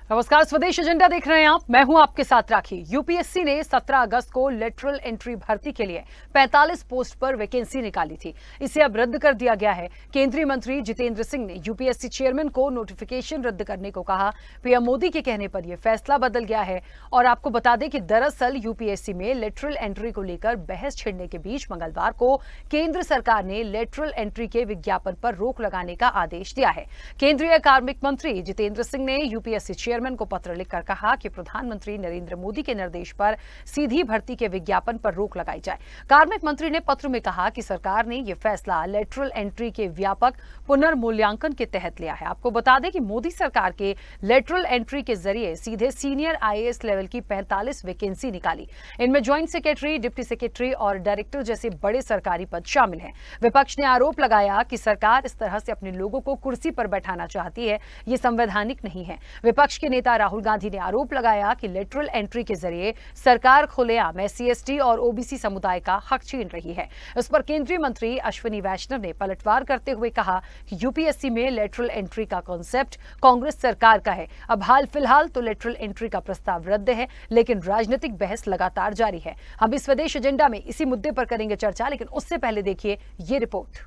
नमस्कार, स्वदेश एजेंडा देख रहे हैं आप। मैं हूं आपके साथ राखी। यूपीएससी ने 17 अगस्त को लेटरल एंट्री भर्ती के लिए 45 पोस्ट पर वैकेंसी निकाली थी। इसे अब रद्द कर दिया गया है। केंद्रीय मंत्री जितेंद्र सिंह ने यूपीएससी चेयरमैन को नोटिफिकेशन रद्द करने को कहा। पीएम मोदी के कहने पर यह फैसला बदल गया है। और आपको बता दें कि दरअसल यूपीएससी में लेटरल एंट्री को लेकर बहस छिड़ने के बीच मंगलवार को केंद्र सरकार ने लेटरल एंट्री के विज्ञापन पर रोक लगाने का आदेश दिया है। केंद्रीय कार्मिक मंत्री जितेंद्र सिंह ने यूपीएससी चेयरमैन को पत्र लिखकर कहा कि प्रधानमंत्री नरेंद्र मोदी के निर्देश पर सीधी भर्ती के विज्ञापन पर रोक लगाई जाए। कार्मिक मंत्री ने पत्र में कहा कि सरकार ने यह फैसला लेटरल एंट्री के व्यापक पुनर्मूल्यांकन के तहत लिया है। आपको बता दें कि मोदी सरकार के लेटरल एंट्री के जरिए सीधे सीनियर आईएएस लेवल की 45 वैकेंसी निकाली। इनमें ज्वाइंट सेक्रेटरी, डिप्टी सेक्रेटरी और डायरेक्टर जैसे बड़े सरकारी पद शामिल हैं। विपक्ष ने आरोप लगाया कि सरकार इस तरह से अपने लोगों को कुर्सी पर बैठाना चाहती है। ये संवैधानिक नहीं है। विपक्ष के नेता राहुल गांधी ने आरोप लगाया कि लेटरल एंट्री के जरिए सरकार खुलेआम एससी/एसटी और ओबीसी समुदाय का हक छीन रही है। इस पर केंद्रीय मंत्री अश्विनी वैष्णव ने पलटवार करते हुए कहा कि यूपीएससी में लेटरल एंट्री का कॉन्सेप्ट कांग्रेस सरकार का है। अब हाल फिलहाल तो लेटरल एंट्री का प्रस्ताव रद्द है, लेकिन राजनीतिक बहस लगातार जारी है। हम इस स्वदेश एजेंडा में इसी मुद्दे पर करेंगे चर्चा, लेकिन उससे पहले देखिए ये रिपोर्ट।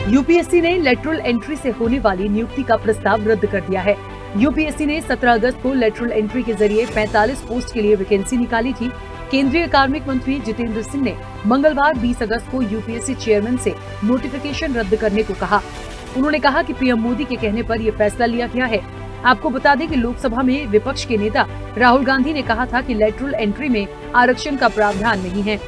यूपीएससी ने लेटरल एंट्री से होने वाली नियुक्ति का प्रस्ताव रद्द कर दिया है। यूपीएससी ने 17 अगस्त को लेटरल एंट्री के जरिए 45 पोस्ट के लिए वैकेंसी निकाली थी। केंद्रीय कार्मिक मंत्री जितेंद्र सिंह ने मंगलवार 20 अगस्त को यूपीएससी चेयरमैन से नोटिफिकेशन रद्द करने को कहा। उन्होंने कहा कि पीएम मोदी के कहने पर यह फैसला लिया गया है। आपको बता दें कि लोकसभा में विपक्ष के नेता राहुल गांधी ने कहा था कि लेटरल एंट्री में आरक्षण का प्रावधान नहीं है।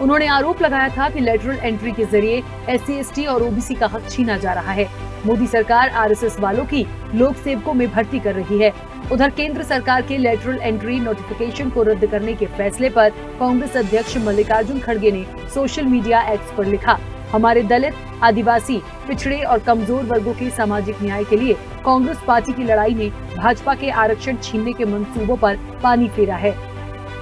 उन्होंने आरोप लगाया था कि लेटरल एंट्री के जरिए एससी/एसटी और ओबीसी का हक छीना जा रहा है। मोदी सरकार आरएसएस वालों की लोक सेवकों में भर्ती कर रही है। उधर केंद्र सरकार के लेटरल एंट्री नोटिफिकेशन को रद्द करने के फैसले पर कांग्रेस अध्यक्ष मल्लिकार्जुन खड़गे ने सोशल मीडिया एक्स पर लिखा, हमारे दलित, आदिवासी, पिछड़े और कमजोर वर्गों के सामाजिक न्याय के लिए कांग्रेस पार्टी की लड़ाई में भाजपा के आरक्षण छीनने के मंसूबों पर पानी फेरा है।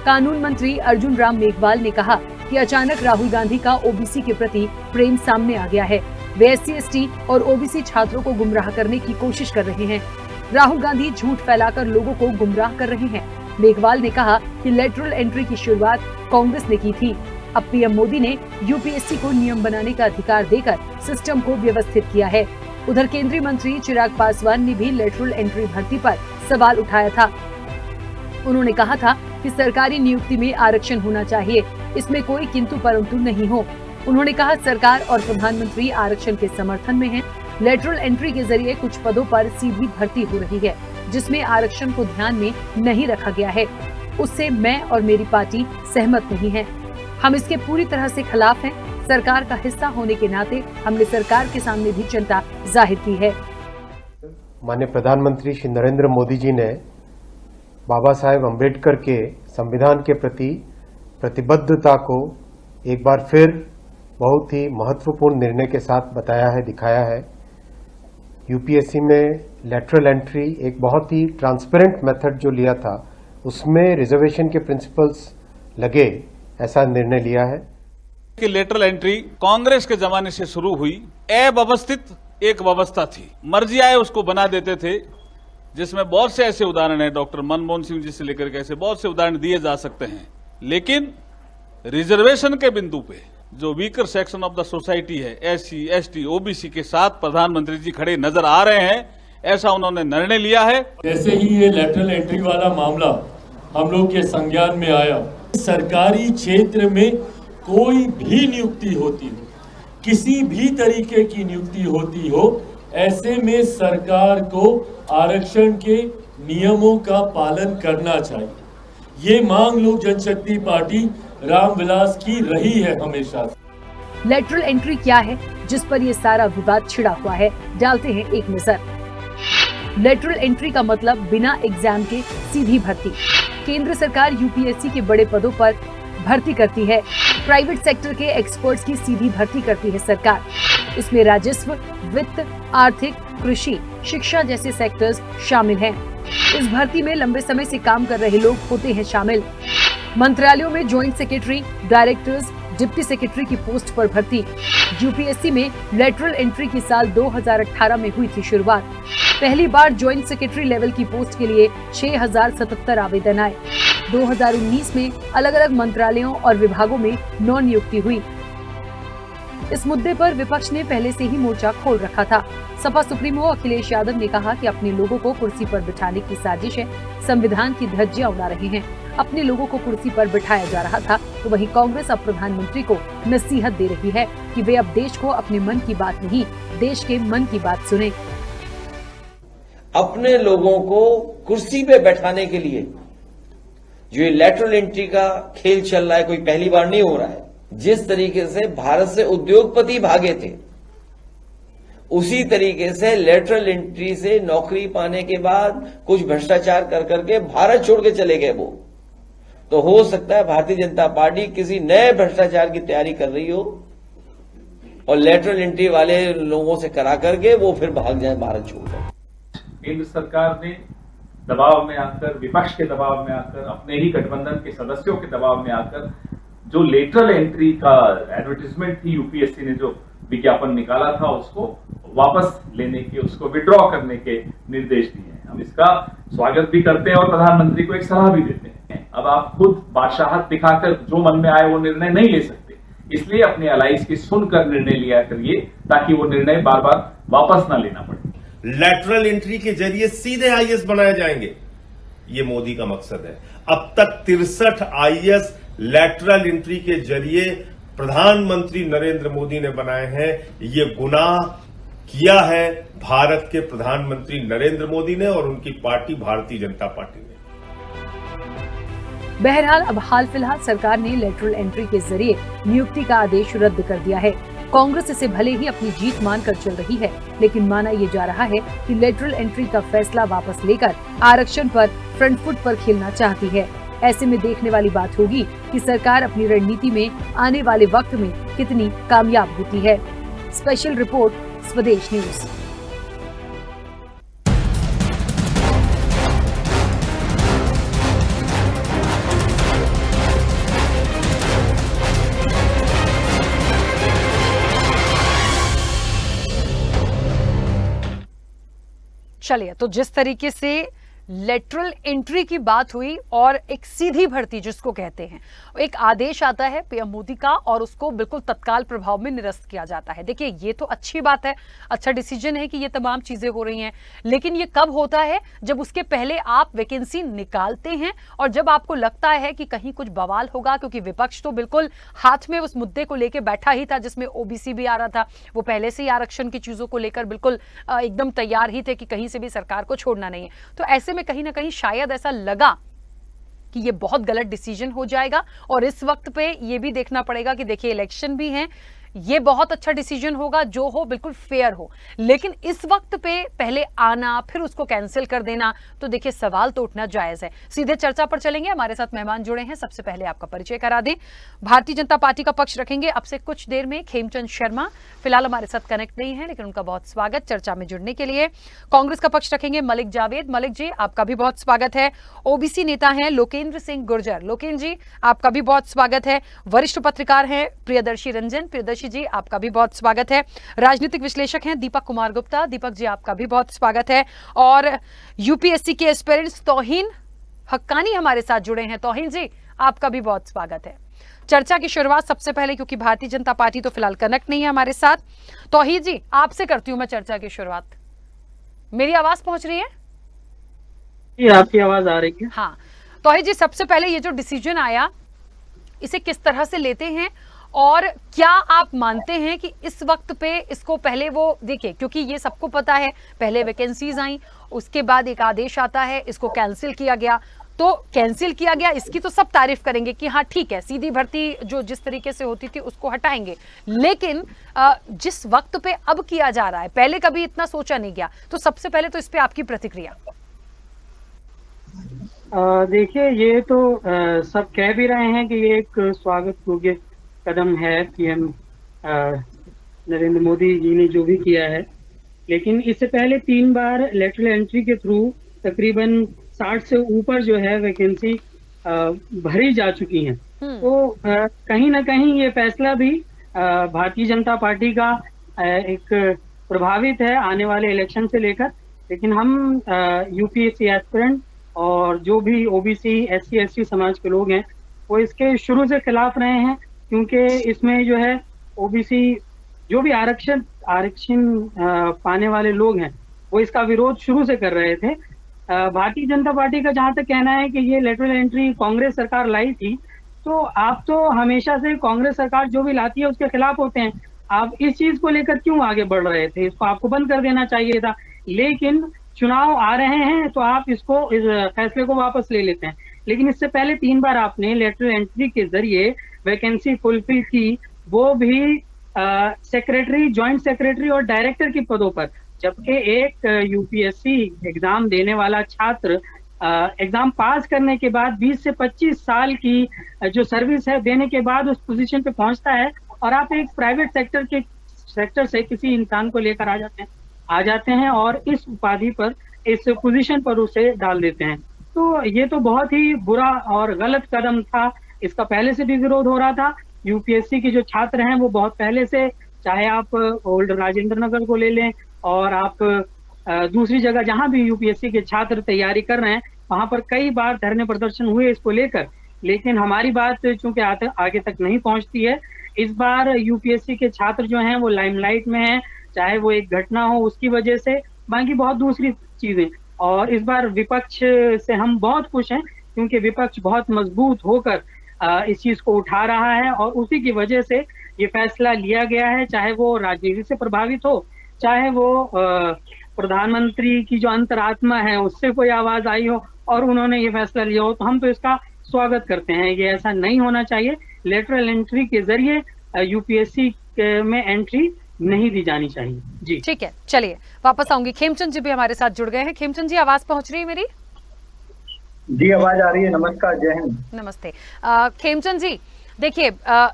कानून मंत्री अर्जुन राम मेघवाल ने कहा कि अचानक राहुल गांधी का ओबीसी के प्रति प्रेम सामने आ गया है। वे एससी/एसटी और ओबीसी छात्रों को गुमराह करने की कोशिश कर रहे हैं। राहुल गांधी झूठ फैलाकर लोगों को गुमराह कर रहे हैं। मेघवाल ने कहा कि लेटरल एंट्री की शुरुआत कांग्रेस ने की थी। अब पीएम मोदी ने यूपीएससी को नियम बनाने का अधिकार देकर सिस्टम को व्यवस्थित किया है। उधर केंद्रीय मंत्री चिराग पासवान ने भी लेटरल एंट्री भर्ती पर सवाल उठाया था। उन्होंने कहा था कि सरकारी नियुक्ति में आरक्षण होना चाहिए, इसमें कोई किंतु परंतु नहीं हो। उन्होंने कहा सरकार और प्रधानमंत्री आरक्षण के समर्थन में हैं। लेटरल एंट्री के जरिए कुछ पदों पर सीधी भर्ती हो रही है, जिसमें आरक्षण को ध्यान में नहीं रखा गया है। उससे मैं और मेरी पार्टी सहमत नहीं है। हम इसके पूरी तरह से खिलाफ हैं। सरकार का हिस्सा होने के नाते हमने सरकार के सामने भी चिंता जाहिर की है। माननीय प्रधानमंत्री श्री नरेंद्र मोदी जी ने बाबा साहेब अम्बेडकर के संविधान के प्रति प्रतिबद्धता को एक बार फिर बहुत ही महत्वपूर्ण निर्णय के साथ बताया है, दिखाया है। यूपीएससी में लेटरल एंट्री एक बहुत ही ट्रांसपेरेंट मेथड जो लिया था, उसमें रिजर्वेशन के प्रिंसिपल्स लगे, ऐसा निर्णय लिया है कि लेटरल एंट्री कांग्रेस के जमाने से शुरू हुई अव्यवस्थित एक व्यवस्था थी। मर्जी आए उसको बना देते थे, जिसमें बहुत से ऐसे उदाहरण हैं, डॉक्टर मनमोहन सिंह जी से लेकर के ऐसे बहुत से उदाहरण दिए जा सकते हैं। लेकिन रिजर्वेशन के बिंदु पे जो weaker section of the society है, एससी/एसटी, ओबीसी के साथ प्रधानमंत्री जी खड़े नजर आ रहे हैं, ऐसा उन्होंने निर्णय लिया है। जैसे ही ये लेटरल एंट्री वाला मामला हम लोग के संज्ञान में आया, सरकारी क्षेत्र में कोई भी नियुक्ति होती हो, किसी भी तरीके की नियुक्ति होती हो, ऐसे में सरकार को आरक्षण के नियमों का पालन करना चाहिए। ये मांग लोक जनशक्ति पार्टी रामविलास की रही है हमेशा। लेटरल एंट्री क्या है, जिस पर ये सारा विवाद छिड़ा हुआ है, डालते हैं एक नजर। लेटरल एंट्री का मतलब बिना एग्जाम के सीधी भर्ती। केंद्र सरकार यूपीएससी के बड़े पदों पर भर्ती करती है। प्राइवेट सेक्टर के एक्सपर्ट्स की सीधी भर्ती करती है सरकार। इसमें राजस्व, वित्त, आर्थिक, कृषि, शिक्षा जैसे सेक्टर्स शामिल हैं। इस भर्ती में लंबे समय से काम कर रहे लोग होते हैं शामिल। मंत्रालयों में joint secretary, directors, deputy secretary की पोस्ट पर भर्ती, यूपीएससी में लेटरल एंट्री की साल 2018 में हुई थी शुरुआत। पहली बार ज्वाइंट सेक्रेटरी लेवल की पोस्ट के लिए 6077 आवेदन आए। 2019 में अलग अलग मंत्रालयों और विभागों में 9 नियुक्ति हुई। इस मुद्दे पर विपक्ष ने पहले से ही मोर्चा खोल रखा था। सपा सुप्रीमो अखिलेश यादव ने कहा कि अपने लोगों को कुर्सी पर बिठाने की साजिश है, संविधान की धज्जियां उड़ा रहे हैं। अपने लोगों को कुर्सी पर बिठाया जा रहा था, तो वहीं कांग्रेस अब प्रधानमंत्री को नसीहत दे रही है कि वे अब देश को अपने मन की बात नहीं, देश के मन की बात सुने। अपने लोगों को कुर्सी पे बैठाने के लिए जो ये लेटरल एंट्री का खेल चल रहा है, कोई पहली बार नहीं हो रहा है। जिस तरीके से भारत से उद्योगपति भागे थे, उसी तरीके से लेटरल एंट्री से नौकरी पाने के बाद कुछ भ्रष्टाचार कर करके भारत छोड़ के चले गए वो। तो हो सकता है भारतीय जनता पार्टी किसी नए भ्रष्टाचार की तैयारी कर रही हो और लेटरल एंट्री वाले लोगों से करा करके वो फिर भाग जाए भारत छोड़कर। केंद्र सरकार ने दबाव में आकर, विपक्ष के दबाव में आकर, अपने ही गठबंधन के सदस्यों के दबाव में आकर जो लेटरल एंट्री का एडवर्टीजमेंट थी, यूपीएससी ने जो विज्ञापन निकाला था, उसको वापस लेने के, उसको विड्रॉ करने के निर्देश दिए हैं। हम इसका स्वागत भी करते हैं और प्रधानमंत्री को एक सलाह भी देते हैं। अब आप खुद बादशाहत दिखाकर जो मन में आए वो निर्णय नहीं ले सकते, इसलिए अपने अलाइज की सुनकर निर्णय लिया करिए, ताकि वो निर्णय बार बार वापस ना लेना पड़े। लेटरल एंट्री के जरिए सीधे आईएएस बनाए जाएंगे, ये मोदी का मकसद है। अब तक 63 आईएएस लेटरल एंट्री के जरिए प्रधानमंत्री नरेंद्र मोदी ने बनाए हैं। ये गुनाह किया है भारत के प्रधानमंत्री नरेंद्र मोदी ने और उनकी पार्टी भारतीय जनता पार्टी ने। बहरहाल अब हाल फिलहाल सरकार ने लेटरल एंट्री के जरिए नियुक्ति का आदेश रद्द कर दिया है। कांग्रेस इसे भले ही अपनी जीत मानकर चल रही है, लेकिन माना ये जा रहा है कि लेटरल एंट्री का फैसला वापस लेकर आरक्षण पर फ्रंट फुट पर खेलना चाहती है। ऐसे में देखने वाली बात होगी कि सरकार अपनी रणनीति में आने वाले वक्त में कितनी कामयाब होती है। स्पेशल रिपोर्ट, स्वदेश न्यूज। चलिए, तो जिस तरीके से लेटरल एंट्री की बात हुई और एक सीधी भर्ती जिसको कहते हैं, एक आदेश आता है पीएम मोदी का और उसको बिल्कुल तत्काल प्रभाव में निरस्त किया जाता है। देखिए, ये तो अच्छी बात है, अच्छा डिसीजन है कि ये तमाम चीजें हो रही हैं, लेकिन ये कब होता है? जब उसके पहले आप वैकेंसी निकालते हैं और जब आपको लगता है कि कहीं कुछ बवाल होगा, क्योंकि विपक्ष तो बिल्कुल हाथ में उस मुद्दे को लेकर बैठा ही था जिसमें ओबीसी भी आ रहा था। वो पहले से ही आरक्षण की चीजों को लेकर बिल्कुल एकदम तैयार ही थे कि कहीं से भी सरकार को छोड़ना नहीं है। तो ऐसे में कहीं ना कहीं शायद ऐसा लगा कि ये बहुत गलत डिसीजन हो जाएगा और इस वक्त पे ये भी देखना पड़ेगा कि देखिए इलेक्शन भी हैं, ये बहुत अच्छा डिसीजन होगा जो हो बिल्कुल फेयर हो, लेकिन इस वक्त पे पहले आना फिर उसको कैंसिल कर देना, तो देखिए सवाल तो उठना जायज है। सीधे चर्चा पर चलेंगे, हमारे साथ मेहमान जुड़े हैं। सबसे पहले आपका परिचय करा दें। भारतीय जनता पार्टी का पक्ष रखेंगे अब से कुछ देर में खेमचंद शर्मा, फिलहाल हमारे साथ कनेक्ट नहीं है, लेकिन उनका बहुत स्वागत चर्चा में जुड़ने के लिए। कांग्रेस का पक्ष रखेंगे मलिक जावेद। मलिक जी, आपका भी बहुत स्वागत है। ओबीसी नेता हैं लोकेंद्र सिंह गुर्जर। लोकेंद्र जी, आपका भी बहुत स्वागत है। वरिष्ठ पत्रकार हैं प्रियदर्शी रंजन। प्रियदर्शी जी, आपका भी बहुत स्वागत है। राजनीतिक विश्लेषक हैं दीपक कुमार गुप्ता। दीपक जी, आपका भी बहुत स्वागत है। और यूपीएससी के एस्पिरेंट्स तौहीन हक्कानी हमारे साथ जुड़े हैं। तौहीन जी, आपका भी बहुत स्वागत है। चर्चा की शुरुआत सबसे पहले, क्योंकि भारतीय जनता पार्टी तो फिलहाल कनेक्ट नहीं है हमारे साथ, तौहीन जी आपसे करती हूं मैं चर्चा की शुरुआत। मेरी आवाज पहुंच रही है? ये आपकी आवाज आ रही है? हाँ, तौहीन जी, सबसे पहले ये जो डिसीजन आया, इसे किस तरह से लेते हैं और क्या आप मानते हैं कि इस वक्त पे इसको पहले वो देखिए, क्योंकि ये सबको पता है पहले वैकेंसीज आई, उसके बाद एक आदेश आता है, इसको कैंसिल किया गया, तो कैंसिल किया गया इसकी तो सब तारीफ करेंगे कि हाँ ठीक है, सीधी भर्ती जो जिस तरीके से होती थी उसको हटाएंगे, लेकिन जिस वक्त पे अब किया जा रहा है पहले कभी इतना सोचा नहीं गया, तो सबसे पहले तो इस पे आपकी प्रतिक्रिया। देखिए, ये तो सब कह भी रहे हैं कि ये एक स्वागत योग्य कदम है पीएम नरेंद्र मोदी जी ने जो भी किया है, लेकिन इससे पहले 3 बार लेटरल एंट्री के थ्रू तकरीबन 60 से ऊपर जो है वैकेंसी भरी जा चुकी हैं। तो कहीं ना कहीं ये फैसला भी भारतीय जनता पार्टी का एक प्रभावित है आने वाले इलेक्शन से लेकर, लेकिन हम यूपीएससी एस्पिरेंट और जो भी ओबीसी एससी एसटी समाज के लोग हैं वो इसके शुरू से खिलाफ रहे हैं, क्योंकि इसमें जो है ओबीसी जो भी आरक्षण पाने वाले लोग हैं वो इसका विरोध शुरू से कर रहे थे। भारतीय जनता पार्टी का जहां तक कहना है कि ये लेटरल एंट्री कांग्रेस सरकार लाई थी, तो आप तो हमेशा से कांग्रेस सरकार जो भी लाती है उसके खिलाफ होते हैं। आप इस चीज को लेकर क्यों आगे बढ़ रहे थे? इसको आपको बंद कर देना चाहिए था, लेकिन चुनाव आ रहे हैं तो आप इस फैसले को वापस ले लेते हैं। लेकिन इससे पहले 3 बार आपने लेटरल एंट्री के जरिए वैकेंसी फुलफिल की, वो भी सेक्रेटरी, ज्वाइंट सेक्रेटरी और डायरेक्टर के पदों पर, जबकि एक यूपीएससी एग्जाम देने वाला छात्र एग्जाम पास करने के बाद 20 से 25 साल की जो सर्विस है देने के बाद उस पोजीशन पे पहुंचता है, और आप एक प्राइवेट सेक्टर से किसी इंसान को लेकर आ जाते हैं और इस उपाधि पर, इस पोजीशन पर उसे डाल देते हैं। तो ये तो बहुत ही बुरा और गलत कदम था। इसका पहले से भी विरोध हो रहा था। यूपीएससी के जो छात्र हैं वो बहुत पहले से, चाहे आप ओल्ड राजेंद्र नगर को ले लें और आप दूसरी जगह जहां भी यूपीएससी के छात्र तैयारी कर रहे हैं वहां पर कई बार धरने प्रदर्शन हुए इसको लेकर, लेकिन हमारी बात चूंकि आगे तक नहीं पहुंचती है। इस बार यूपीएससी के छात्र जो हैं वो लाइमलाइट में हैं, चाहे वो एक घटना हो उसकी वजह से, बाकी बहुत दूसरी चीजें। और इस बार विपक्ष से हम बहुत खुश हैं, क्योंकि विपक्ष बहुत मजबूत होकर इस चीज को उठा रहा है और उसी की वजह से ये फैसला लिया गया है। चाहे वो राजनीति से प्रभावित हो, चाहे वो प्रधानमंत्री की जो अंतरात्मा है उससे कोई आवाज आई हो और उन्होंने ये फैसला लिया हो, तो हम तो इसका स्वागत करते हैं। ये ऐसा नहीं होना चाहिए। लेटरल एंट्री के जरिए यूपीएससी में एंट्री नहीं दी जानी चाहिए। जी ठीक है, चलिए वापस आऊंगी। खेमचंद जी भी हमारे साथ जुड़ गए हैं। खेमचंद जी, आवाज पहुंच रही है मेरी? जी आवाज आ रही है। नमस्कार, जय हिंद। नमस्ते। खेमचंद जी, देखिए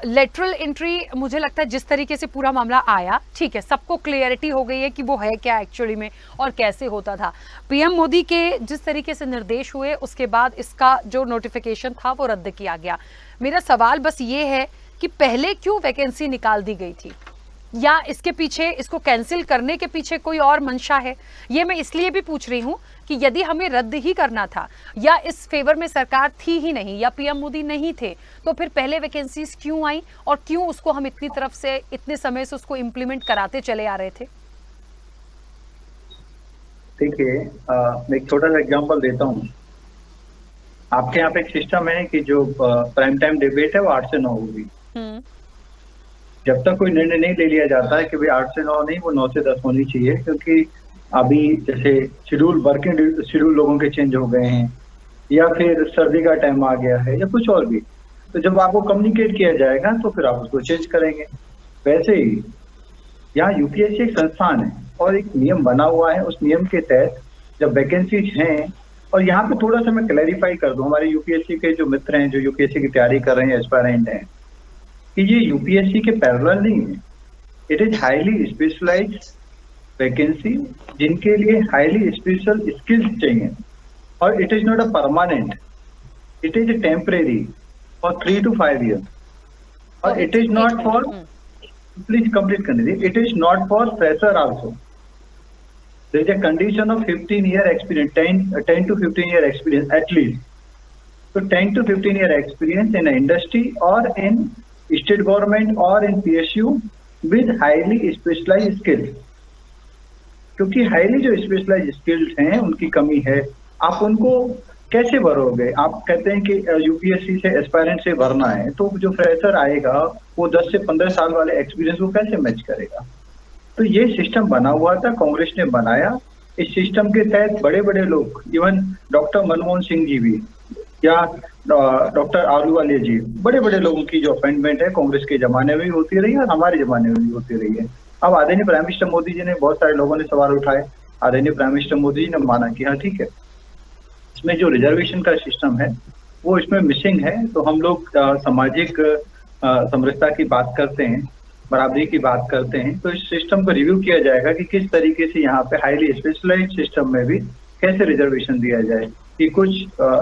लेटरल एंट्री, मुझे लगता है जिस तरीके से पूरा मामला आया, ठीक है, सबको क्लियरिटी हो गई है कि वो है क्या एक्चुअली में और कैसे होता था। पीएम मोदी के जिस तरीके से निर्देश हुए उसके बाद इसका जो नोटिफिकेशन था वो रद्द किया गया। मेरा सवाल बस ये है कि पहले क्यों वैकेंसी निकाल दी गई थी, या इसके पीछे, इसको कैंसिल करने के पीछे कोई और मंशा है? ये मैं इसलिए भी पूछ रही हूँ कि यदि हमें रद्द ही करना था या इस फेवर में सरकार थी ही नहीं या पीएम मोदी नहीं थे, तो फिर पहले वैकेंसीज क्यों आई और क्यों उसको हम इतनी तरफ से, इतने समय से उसको इम्प्लीमेंट कराते चले आ रहे थे? देखिए, मैं एक छोटा सा एग्जांपल देता हूँ। आपके यहाँ पे एक सिस्टम है कि जो प्राइम टाइम डिबेट है वो 8 से 9 होगी। जब तक कोई निर्णय नहीं ले लिया जाता है कि भाई 8 से 9 नहीं, वो 9 से 10 होनी चाहिए, क्योंकि अभी जैसे वर्किंग शेड्यूल लोगों के चेंज हो गए हैं, या फिर सर्दी का टाइम आ गया है, या कुछ और भी, तो जब आपको कम्युनिकेट किया जाएगा तो फिर आप उसको चेंज करेंगे। वैसे ही यहाँ यूपीएससी एक संस्थान है और एक नियम बना हुआ है। उस नियम के तहत जब वैकेंसीज हैं, और यहाँ पे थोड़ा सा मैं क्लैरिफाई कर दूं, हमारे यूपीएससी के जो मित्र हैं जो यूपीएससी की तैयारी कर रहे हैं, एस्पायरेंट हैं, कि ये यूपीएससी के पैरेलल नहीं है। It is highly specialised vacancy जिनके लिए हाईली स्पेशल स्किल्स चाहिए, और it is not a permanent, it is temporary for 3 to 5 years, और it is not for, please complete करने दीजिए, it is not for fresher also. There is a condition of 15-year experience, 10 to 15 year experience at least. So 10 to 15 year experience in an industry or in state government or in PSU with highly specialized skills. क्योंकि highly जो specialised skills हैं उनकी कमी है, आप उनको कैसे भरोगे? आप कहते हैं कि यूपीएससी से एस्पायरेंट से भरना है, तो जो फ्रेशर आएगा वो 10 से 15 साल वाले एक्सपीरियंस को कैसे मैच करेगा? तो ये सिस्टम बना हुआ था, कांग्रेस ने बनाया। इस सिस्टम के तहत बड़े बड़े लोग, इवन डॉक्टर मनमोहन सिंह जी भी, या डॉक्टर आलूवालिया जी, बड़े बड़े लोगों की जो अपॉइंटमेंट है कांग्रेस के जमाने में भी होती रही है और हमारे जमाने में भी होती रही है। अब आदरणीय प्राइम मिनिस्टर मोदी जी ने, बहुत सारे लोगों ने सवाल उठाए, आदरणीय प्राइम मिनिस्टर मोदी जी ने माना कि हाँ ठीक है, इसमें जो रिजर्वेशन का सिस्टम है वो इसमें मिसिंग है। तो हम लोग सामाजिक समरसता की बात करते हैं, बराबरी की बात करते हैं, तो इस सिस्टम को रिव्यू किया जाएगा कि किस तरीके से यहाँ पे हाईली स्पेशलाइज्ड सिस्टम में भी कैसे रिजर्वेशन दिया जाए, कि कुछ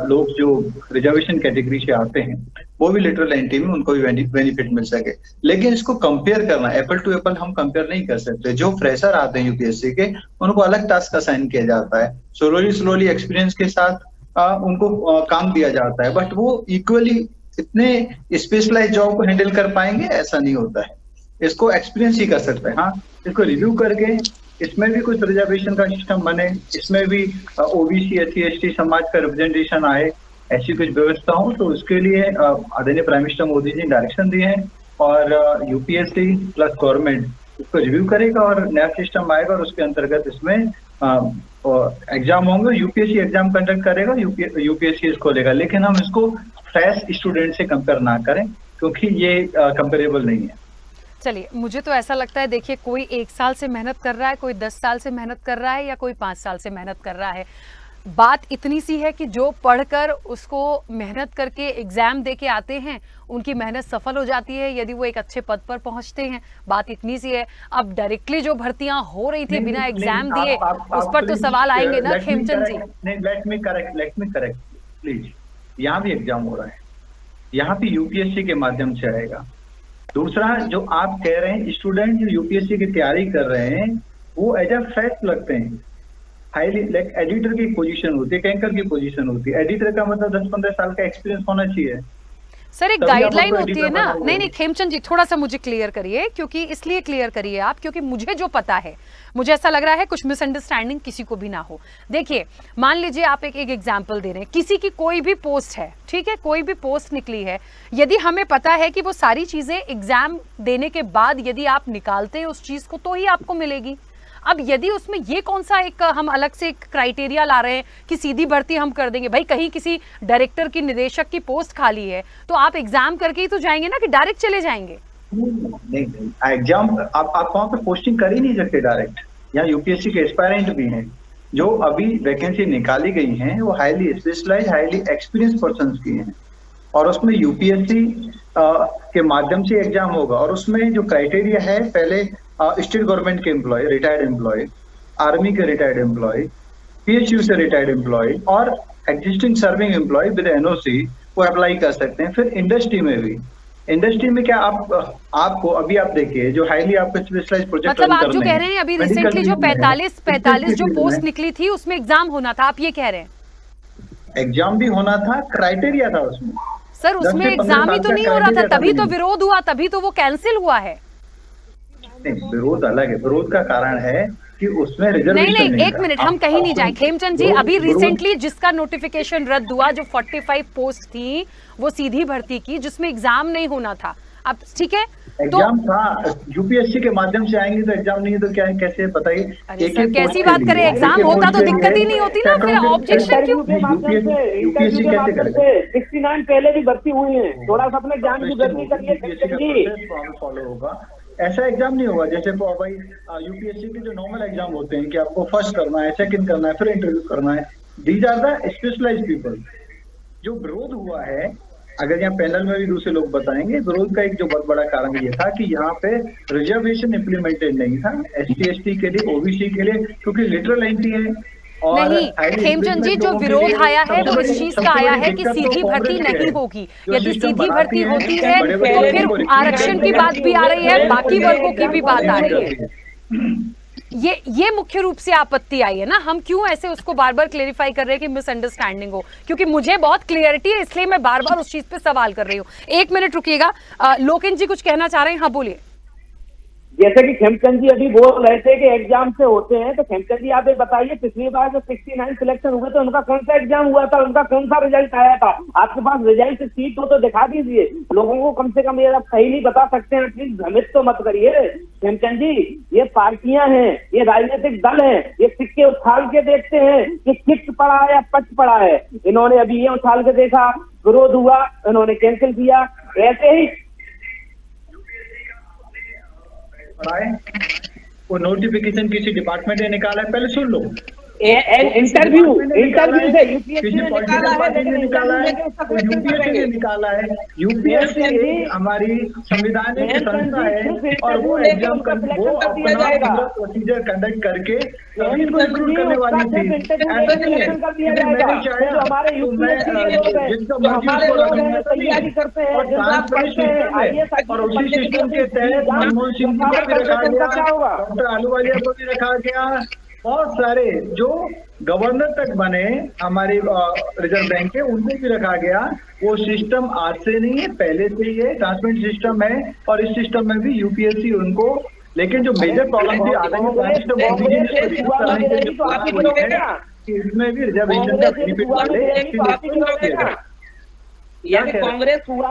लोग जो रिजर्वेशन कैटेगरी से आते हैं वो भी लेटरल एंट्री में उनको भी बेनिफिट मिल सके। लेकिन इसको कंपेयर करना, एप्पल टू एप्पल हम कंपेयर नहीं कर सकते। जो फ्रेशर आते हैं यूपीएससी के, उनको अलग टास्क असाइन किया जाता है, स्लोली एक्सपीरियंस के साथ उनको काम दिया जाता है, बट वो इक्वली इतने स्पेशलाइज जॉब को हैंडल कर पाएंगे ऐसा नहीं होता है। इसको एक्सपीरियंस ही कर सकते हैं। हाँ, इसको रिव्यू करके इसमें भी कुछ रिजर्वेशन का सिस्टम बने, इसमें भी ओबीसी SC ST समाज का रिप्रेजेंटेशन आए, ऐसी कुछ व्यवस्था हो, तो उसके लिए आदरणीय prime minister Modi ji direction दिए हैं और यूपीएससी प्लस गवर्नमेंट इसको रिव्यू करेगा और नया सिस्टम आएगा और उसके अंतर्गत इसमें एग्जाम होंगे, यूपीएससी एग्जाम कंडक्ट करेगा, यूपीएससी इसको लेगा। लेकिन हम इसको फ्रेश स्टूडेंट से कंपेयर ना करें क्योंकि ये कंपेरेबल नहीं है। चलिए, मुझे तो ऐसा लगता है, देखिए, कोई 1 साल से मेहनत कर रहा है, कोई 10 साल से मेहनत कर रहा है या कोई 5 साल से मेहनत कर रहा है, बात इतनी सी है कि जो पढ़कर उसको मेहनत करके एग्जाम दे के आते हैं उनकी मेहनत सफल हो जाती है यदि वो एक अच्छे पद पर पहुंचते हैं। बात इतनी सी है। अब डायरेक्टली जो भर्तियां हो रही थी बिना एग्जाम दिए, उस पर तो सवाल आएंगे ना खेमचंद जी। नहीं, लेट मी करेक्ट प्लीज। यहाँ भी एग्जाम हो रहा है, यहाँ भी यूपीएससी के माध्यम से आएगा। दूसरा, जो आप कह रहे हैं स्टूडेंट जो यूपीएससी की तैयारी कर रहे हैं वो एज अ फैक्ट लगते हैं। हाईली एडिटर की पोजीशन होती है, कैंकर की पोजीशन होती है। एडिटर का मतलब 10-15 साल का एक्सपीरियंस होना चाहिए। सर, एक गाइडलाइन होती है ना। नहीं खेमचंद जी, थोड़ा सा मुझे क्लियर करिए, क्योंकि इसलिए क्लियर करिए आप क्योंकि मुझे जो पता है, मुझे ऐसा लग रहा है कुछ मिसअंडरस्टैंडिंग किसी को भी ना हो। देखिए, मान लीजिए आप एक एग्जांपल दे रहे हैं, किसी की कोई भी पोस्ट है, ठीक है, कोई भी पोस्ट निकली है, यदि हमें पता है कि वो सारी चीजें एग्जाम देने के बाद यदि आप निकालते हैं उस चीज को तो ही आपको मिलेगी। अब यदि उसमें ये कौन सा एक हम अलग से एक क्राइटेरिया ला रहे हैं कि सीधी भर्ती हम कर देंगे, भाई कहीं किसी डायरेक्टर की, निदेशक की पोस्ट खाली है तो आप एग्जाम करके ही तो जाएंगे ना, कि डायरेक्ट चले जाएंगे? नहीं, एग्जाम आप वहां पे पोस्टिंग कर ही नहीं सकते डायरेक्ट। यहाँ यूपीएससी के एस्पायरेंट भी हैं, जो अभी वैकेंसी निकाली गई हैं वो highly specialise, highly experience person की हैं और उसमें यूपीएससी के माध्यम से एग्जाम होगा। और उसमें जो क्राइटेरिया है, पहले स्टेट गवर्नमेंट के एम्प्लॉय, रिटायर्ड एम्प्लॉय, आर्मी के रिटायर्ड एम्प्लॉय, पीएचयू से रिटायर्ड एम्प्लॉय और existing serving employee with NOC वो अप्लाई कर सकते हैं। फिर इंडस्ट्री में भी, इंडस्ट्री में क्या आपको अभी आप देखिए जो हाईली आपको स्पेशलाइज प्रोजेक्ट, मतलब आप जो कह रहे हैं अभी रिसेंटली जो 45 जो पोस्ट निकली थी उसमें एग्जाम होना था, आप ये कह रहे हैं? एग्जाम भी होना था, क्राइटेरिया था उसमें। सर, उसमें एग्जाम ही तो नहीं हो रहा था, तभी तो विरोध हुआ, तभी तो वो कैंसिल हुआ है। नहीं, विरोध अलग है। विरोध का कारण है कि उसमें रिजर्वेशन नहीं, एक मिनट, हम कहीं नहीं जाए खेमचंद जी। अभी रिसेंटली जिसका नोटिफिकेशन रद्द हुआ, जो 45 पोस्ट थी वो सीधी भर्ती की, जिसमें एग्जाम नहीं होना था। अब ठीक है, एग्जाम था, यूपीएससी के माध्यम से आएंगे तो एग्जाम नहीं है तो क्या है, कैसे बताइए? कैसी बात करें, एग्जाम होता तो दिक्कत ही नहीं होती ना, फिर ऑब्जेक्शन क्यों? यूपीएससी कैसे करेगा? 69 पहले भी भर्ती हुई है, थोड़ा सा अपने ज्ञान की वृद्धि करिए। फॉलो होगा, ऐसा एग्जाम नहीं होगा जैसे भाई यूपीएससी के जो नॉर्मल एग्जाम होते हैं कि आपको फर्स्ट करना है, सेकंड करना है, फिर इंटरव्यू करना है। These are the specialised people. जो विरोध हुआ है, अगर यहाँ पैनल में भी दूसरे लोग बताएंगे, विरोध का एक जो बहुत बड़ा कारण ये था कि यहाँ पे रिजर्वेशन इम्प्लीमेंटेड नहीं था SC ST के लिए, ओबीसी के लिए, क्योंकि लिटरल एंट्री है। नहीं खेमचंद जी, जो विरोध आया है वो इस चीज का आया है कि सीधी भर्ती नहीं होगी। यदि सीधी भर्ती होती है तो फिर आरक्षण की बात भी आ रही है, बाकी वर्गों की भी बात आ रही है। ये मुख्य रूप से आपत्ति आई है ना। हम क्यों ऐसे उसको बार बार क्लेरिफाई कर रहे हैं कि मिसअंडरस्टैंडिंग हो, क्योंकि मुझे बहुत क्लियरिटी है, इसलिए मैं बार बार उस चीज पे सवाल कर रही हूँ। 1 मिनट रुकिएगा, लोकेन जी कुछ कहना चाह रहे हैं? हाँ बोलिए। जैसे कि खेमचंद जी अभी बोल रहे थे कि एग्जाम से होते हैं, तो खेमचंद जी आप ये बताइए, पिछली बार जो 69 सिलेक्शन हुए थे उनका कौन सा एग्जाम हुआ था, उनका कौन सा रिजल्ट आया था? आपके पास रिजल्ट शीट हो तो दिखा दीजिए लोगों को, कम से कम ये आप सही नहीं बता सकते हैं, प्लीज भ्रमित तो मत करिए खेमचंद जी। ये पार्टियां हैं, ये राजनीतिक दल हैं, ये सिक्के उछाल के देखते हैं कि किक पड़ा है या पच पड़ा है। इन्होंने अभी ये उछाल के देखा, विरोध हुआ, इन्होंने कैंसिल किया। ऐसे ही वो नोटिफिकेशन किसी डिपार्टमेंट ने निकाला है, पहले सुन लो। इंटरव्यू से किसी पॉलिटिकल पार्टी ने निकाला है, तो यूपीएससी ने निकाला है। यूपीएससी हमारी संविधानिक संस्था है और वो एग्जाम वो अपना प्रोसीजर कंडक्ट करके सभी को इंक्लूड करने वाली थी। ऐसा नहीं है मैंने चाहा हमारे जिसका मर्जी तैयारी करते हैं और उसी सिस्टम के तहत मनमोहन सिंह को भी रखा गया, डॉक्टर अहलूवालिया को भी रखा गया, बहुत सारे जो गवर्नर तक बने हमारे रिजर्व बैंक के उनको भी रखा गया। वो सिस्टम आज से नहीं है, पहले से ही है, ट्रांसपेरेंट सिस्टम है और इस सिस्टम में भी यूपीएससी उनको, लेकिन जो मेजर प्रॉब्लम थी आदरणीय इसमें भी रिजर्वेशन का बेनिफिट यदि कांग्रेस पूरा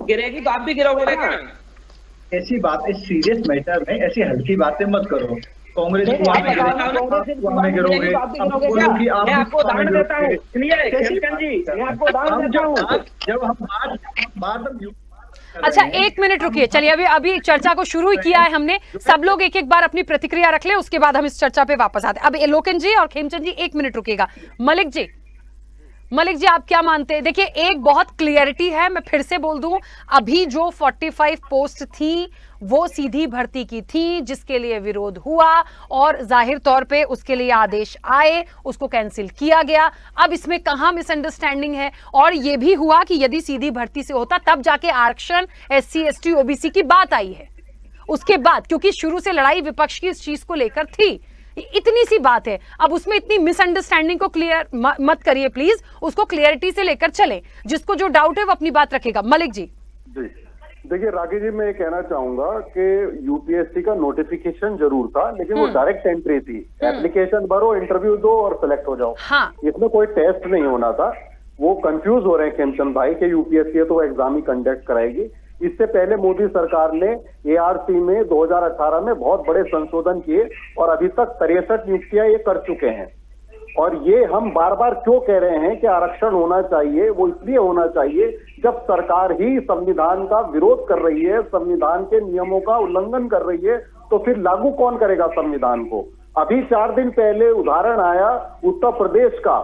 गिरेगी तो आप भी गिरोगे ना। ऐसी बात, इस सीरियस मैटर में ऐसी हल्की बातें मत करो। कांग्रेस में गिरोगे, मैं आपको उदाहरण देता हूँ, मैं आपको उदाहरण देता हूँ। जब हम बात अच्छा, एक मिनट रुकिए, चलिए अभी चर्चा को शुरू ही किया है हमने, सब लोग एक एक बार अपनी प्रतिक्रिया रख ले, उसके बाद हम इस चर्चा पे वापस आते हैं। अब लोकेन जी और खेमचंद जी 1 मिनट रुकिएगा। मलिक जी आप क्या मानते हैं? देखिए एक बहुत क्लियरिटी है, मैं फिर से बोल दूं, अभी जो 45 पोस्ट थी वो सीधी भर्ती की थी, जिसके लिए विरोध हुआ और जाहिर तौर पे उसके लिए आदेश आए, उसको कैंसिल किया गया। अब इसमें कहां मिसअंडरस्टैंडिंग है? और ये भी हुआ कि यदि सीधी भर्ती से होता तब जाके आरक्षण SC ST OBC की बात आई है उसके बाद, क्योंकि शुरू से लड़ाई विपक्ष की इस चीज को लेकर थी। इतनी सी बात है, अब उसमें इतनी मिसअंडरस्टैंडिंग को क्लियर मत करिए प्लीज, उसको क्लियरिटी से लेकर चलें, जिसको जो डाउट है वो अपनी बात रखेगा। मलिक जी। देखिए राकेश जी, मैं ये कहना चाहूंगा कि यूपीएससी का नोटिफिकेशन जरूर था, लेकिन वो डायरेक्ट एंट्री थी, एप्लीकेशन भरो, इंटरव्यू दो और सिलेक्ट हो जाओ। हाँ। इसमें कोई टेस्ट नहीं होना था। वो कंफ्यूज हो रहे हैं खेमचंद भाई के यूपीएससी है तो वो एग्जाम ही कंडक्ट कराएगी। इससे पहले मोदी सरकार ने ARC में 2018 में बहुत बड़े संशोधन किए और अभी तक 63 नियुक्तियां ये कर चुके हैं। और ये हम बार बार क्यों कह रहे हैं कि आरक्षण होना चाहिए, वो इसलिए होना चाहिए जब सरकार ही संविधान का विरोध कर रही है, संविधान के नियमों का उल्लंघन कर रही है, तो फिर लागू कौन करेगा संविधान को? अभी 4 दिन पहले उदाहरण आया उत्तर प्रदेश का,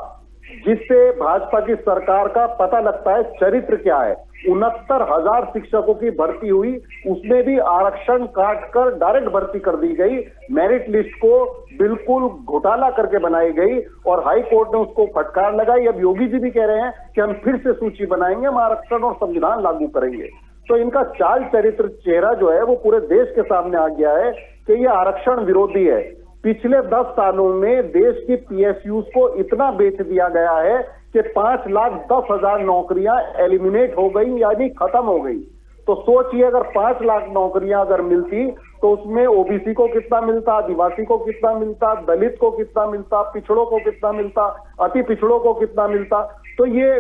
जिससे भाजपा की सरकार का पता लगता है चरित्र क्या है। 69,000 शिक्षकों की भर्ती हुई, उसमें भी आरक्षण काटकर डायरेक्ट भर्ती कर दी गई, मेरिट लिस्ट को बिल्कुल घोटाला करके बनाई गई और हाई कोर्ट ने उसको फटकार लगाई। अब योगी जी भी कह रहे हैं कि हम फिर से सूची बनाएंगे, हम आरक्षण और संविधान लागू करेंगे। तो इनका चाल चरित्र चेहरा जो है वो पूरे देश के सामने आ गया है कि ये आरक्षण विरोधी है। पिछले 10 सालों में देश की PSUs को इतना बेच दिया गया है कि 5,10,000 नौकरियां एलिमिनेट हो गई, यानी खत्म हो गई। तो सोचिए अगर 5 लाख नौकरियां अगर मिलती तो उसमें OBC को कितना मिलता, आदिवासी को कितना मिलता, दलित को कितना मिलता, पिछड़ों को कितना मिलता, अति पिछड़ों को कितना मिलता। तो ये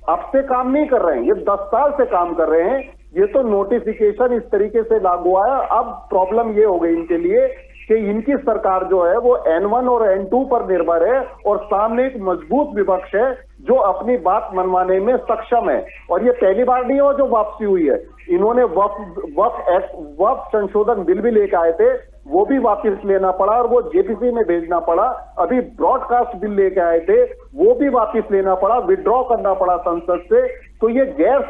अब से काम नहीं कर रहे हैं, ये 10 साल से काम कर रहे हैं। ये तो नोटिफिकेशन इस तरीके से लागू आया। अब प्रॉब्लम ये हो गई इनके लिए कि इनकी सरकार जो है वो N1 और N2 पर निर्भर है और सामने एक मजबूत विपक्ष है जो अपनी बात मनवाने में सक्षम है। और ये पहली बार नहीं हो जो वापसी हुई है। इन्होंने वक्फ संशोधन बिल भी लेकर आए थे, वो भी वापस लेना पड़ा और वो JPC में भेजना पड़ा। अभी ब्रॉडकास्ट बिल लेके आए थे, वो भी वापस लेना पड़ा, विड्रॉ करना पड़ा संसद से। तो ये गैर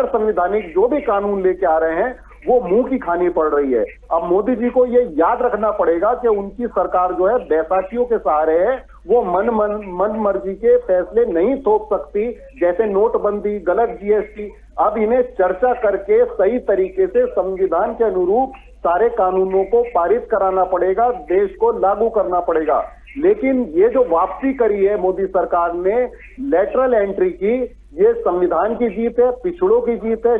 संविधानिक जो भी कानून लेके आ रहे हैं वो मुंह की खानी पड़ रही है। अब मोदी जी को ये याद रखना पड़ेगा कि उनकी सरकार जो है बैसाखियों के सहारे है, वो मन मर्जी के फैसले नहीं थोप सकती, जैसे नोटबंदी, गलत GST। अब इन्हें चर्चा करके सही तरीके से संविधान के अनुरूप सारे कानूनों को पारित कराना पड़ेगा, देश को लागू करना पड़ेगा। लेकिन ये जो वापसी करी है मोदी सरकार ने लेटरल एंट्री की, ये संविधान की जीत है, पिछड़ों की जीत है,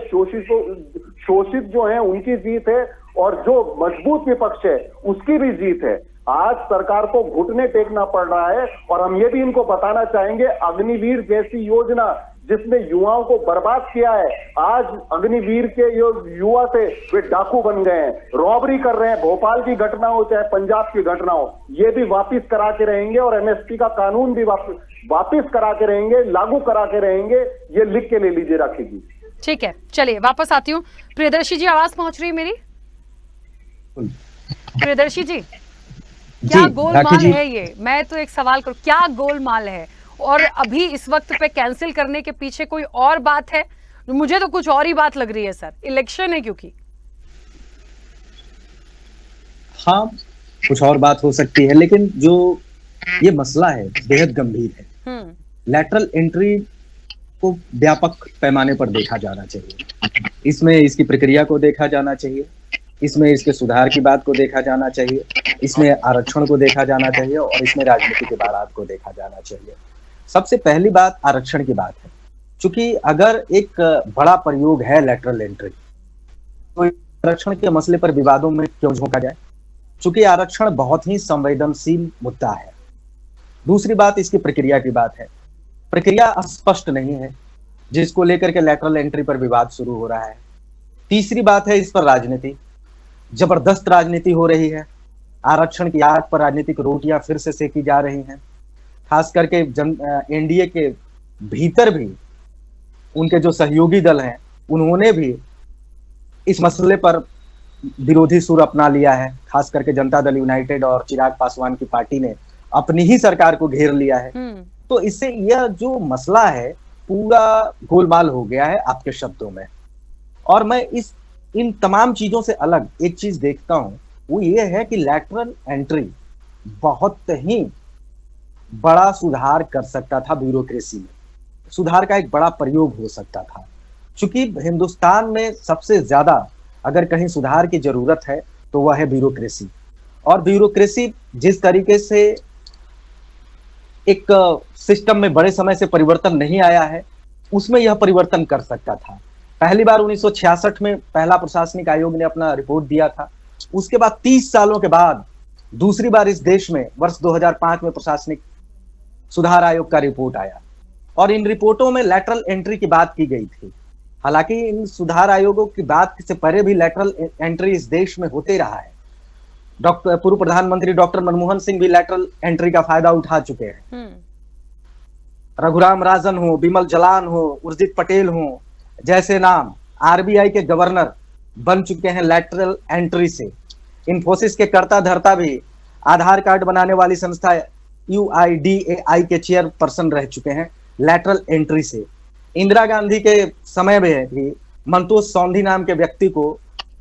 शोषित जो हैं उनकी जीत है और जो मजबूत विपक्ष है उसकी भी जीत है। आज सरकार को घुटने टेकना पड़ रहा है और हम ये भी इनको बताना चाहेंगे, अग्निवीर जैसी योजना जिसने युवाओं को बर्बाद किया है, आज अग्निवीर के युवा थे वे डाकू बन गए हैं, रॉबरी कर रहे हैं। भोपाल की घटना हो चाहे पंजाब की घटना हो, ये भी वापिस करा के रहेंगे और MSP का कानून भी वापिस करा के रहेंगे, लागू करा के रहेंगे। ये लिख के ले लीजिए राखी जी। ठीक है, चलिए वापस आती हूँ। प्रियदर्शी जी आवाज पहुंच रही है मेरी? प्रियदर्शी जी क्या गोलमाल है ये? मैं तो एक सवाल करूं, क्या गोलमाल है? और अभी इस वक्त पे कैंसिल करने के पीछे कोई और बात है? मुझे तो कुछ और ही बात लग रही है सर, इलेक्शन है क्योंकि। हाँ, कुछ और बात हो सकती है, लेकिन जो ये मसला है बेहद गंभीर है। लैटरल एंट्री को व्यापक पैमाने पर देखा जाना चाहिए, इसमें इसकी प्रक्रिया को देखा जाना चाहिए, इसमें इसके सुधार की बात को देखा जाना चाहिए, इसमें आरक्षण को देखा जाना चाहिए और इसमें राजनीति के बात को देखा जाना चाहिए। सबसे पहली बात आरक्षण की बात है, क्योंकि अगर एक बड़ा प्रयोग है लैटरल एंट्री, तो आरक्षण के मसले पर विवादों में क्यों झोंका जाए, क्योंकि आरक्षण बहुत ही संवेदनशील मुद्दा है। दूसरी बात इसकी प्रक्रिया की बात है, प्रक्रिया स्पष्ट नहीं है, जिसको लेकर के लैटरल एंट्री पर विवाद शुरू हो रहा है। तीसरी बात है इस पर राजनीति, जबरदस्त राजनीति हो रही है, आरक्षण की आग पर राजनीतिक रोटियां फिर से सेकी जा रही हैं। खास करके एनडीए के भीतर भी उनके जो सहयोगी दल हैं उन्होंने भी इस मसले पर विरोधी सुर अपना लिया है। खास करके जनता दल यूनाइटेड और चिराग पासवान की पार्टी ने अपनी ही सरकार को घेर लिया है। तो इससे यह जो मसला है पूरा गोलमाल हो गया है आपके शब्दों में। और मैं इन तमाम चीजों से अलग एक चीज देखता हूं, वो ये है कि लैटरल एंट्री बहुत ही बड़ा सुधार कर सकता था, ब्यूरोक्रेसी में सुधार का एक बड़ा प्रयोग हो सकता था। क्योंकि हिंदुस्तान में सबसे ज्यादा अगर कहीं सुधार की जरूरत है तो वह है ब्यूरोक्रेसी। और ब्यूरोक्रेसी जिस तरीके से एक सिस्टम में बड़े समय से परिवर्तन नहीं आया है, उसमें यह परिवर्तन कर सकता था। पहली बार 1966 में पहला प्रशासनिक आयोग ने अपना रिपोर्ट दिया था। उसके बाद 30 सालों के बाद दूसरी बार इस देश में वर्ष 2005 में प्रशासनिक सुधार आयोग का रिपोर्ट आया और इन रिपोर्टों में लैटरल एंट्री की बात की गई थी। हालांकि इन सुधार आयोगों की बात से पहले भी लैटरल एंट्री इस देश में होते रहा है। पूर्व प्रधानमंत्री डॉक्टर मनमोहन सिंह भी लैटरल एंट्री का फायदा उठा चुके हैं। रघुराम राजन हो, बिमल जलान हो, उर्जित पटेल हो जैसे नाम आरबीआई के गवर्नर बन चुके हैं लैटरल एंट्री से। इन्फोसिस के कर्ता धर्ता भी आधार कार्ड बनाने वाली संस्था UIDAI के चेयरपर्सन रह चुके हैं लैटरल एंट्री से। इंदिरा गांधी के समय में भी मंतोष सौंधी नाम के व्यक्ति को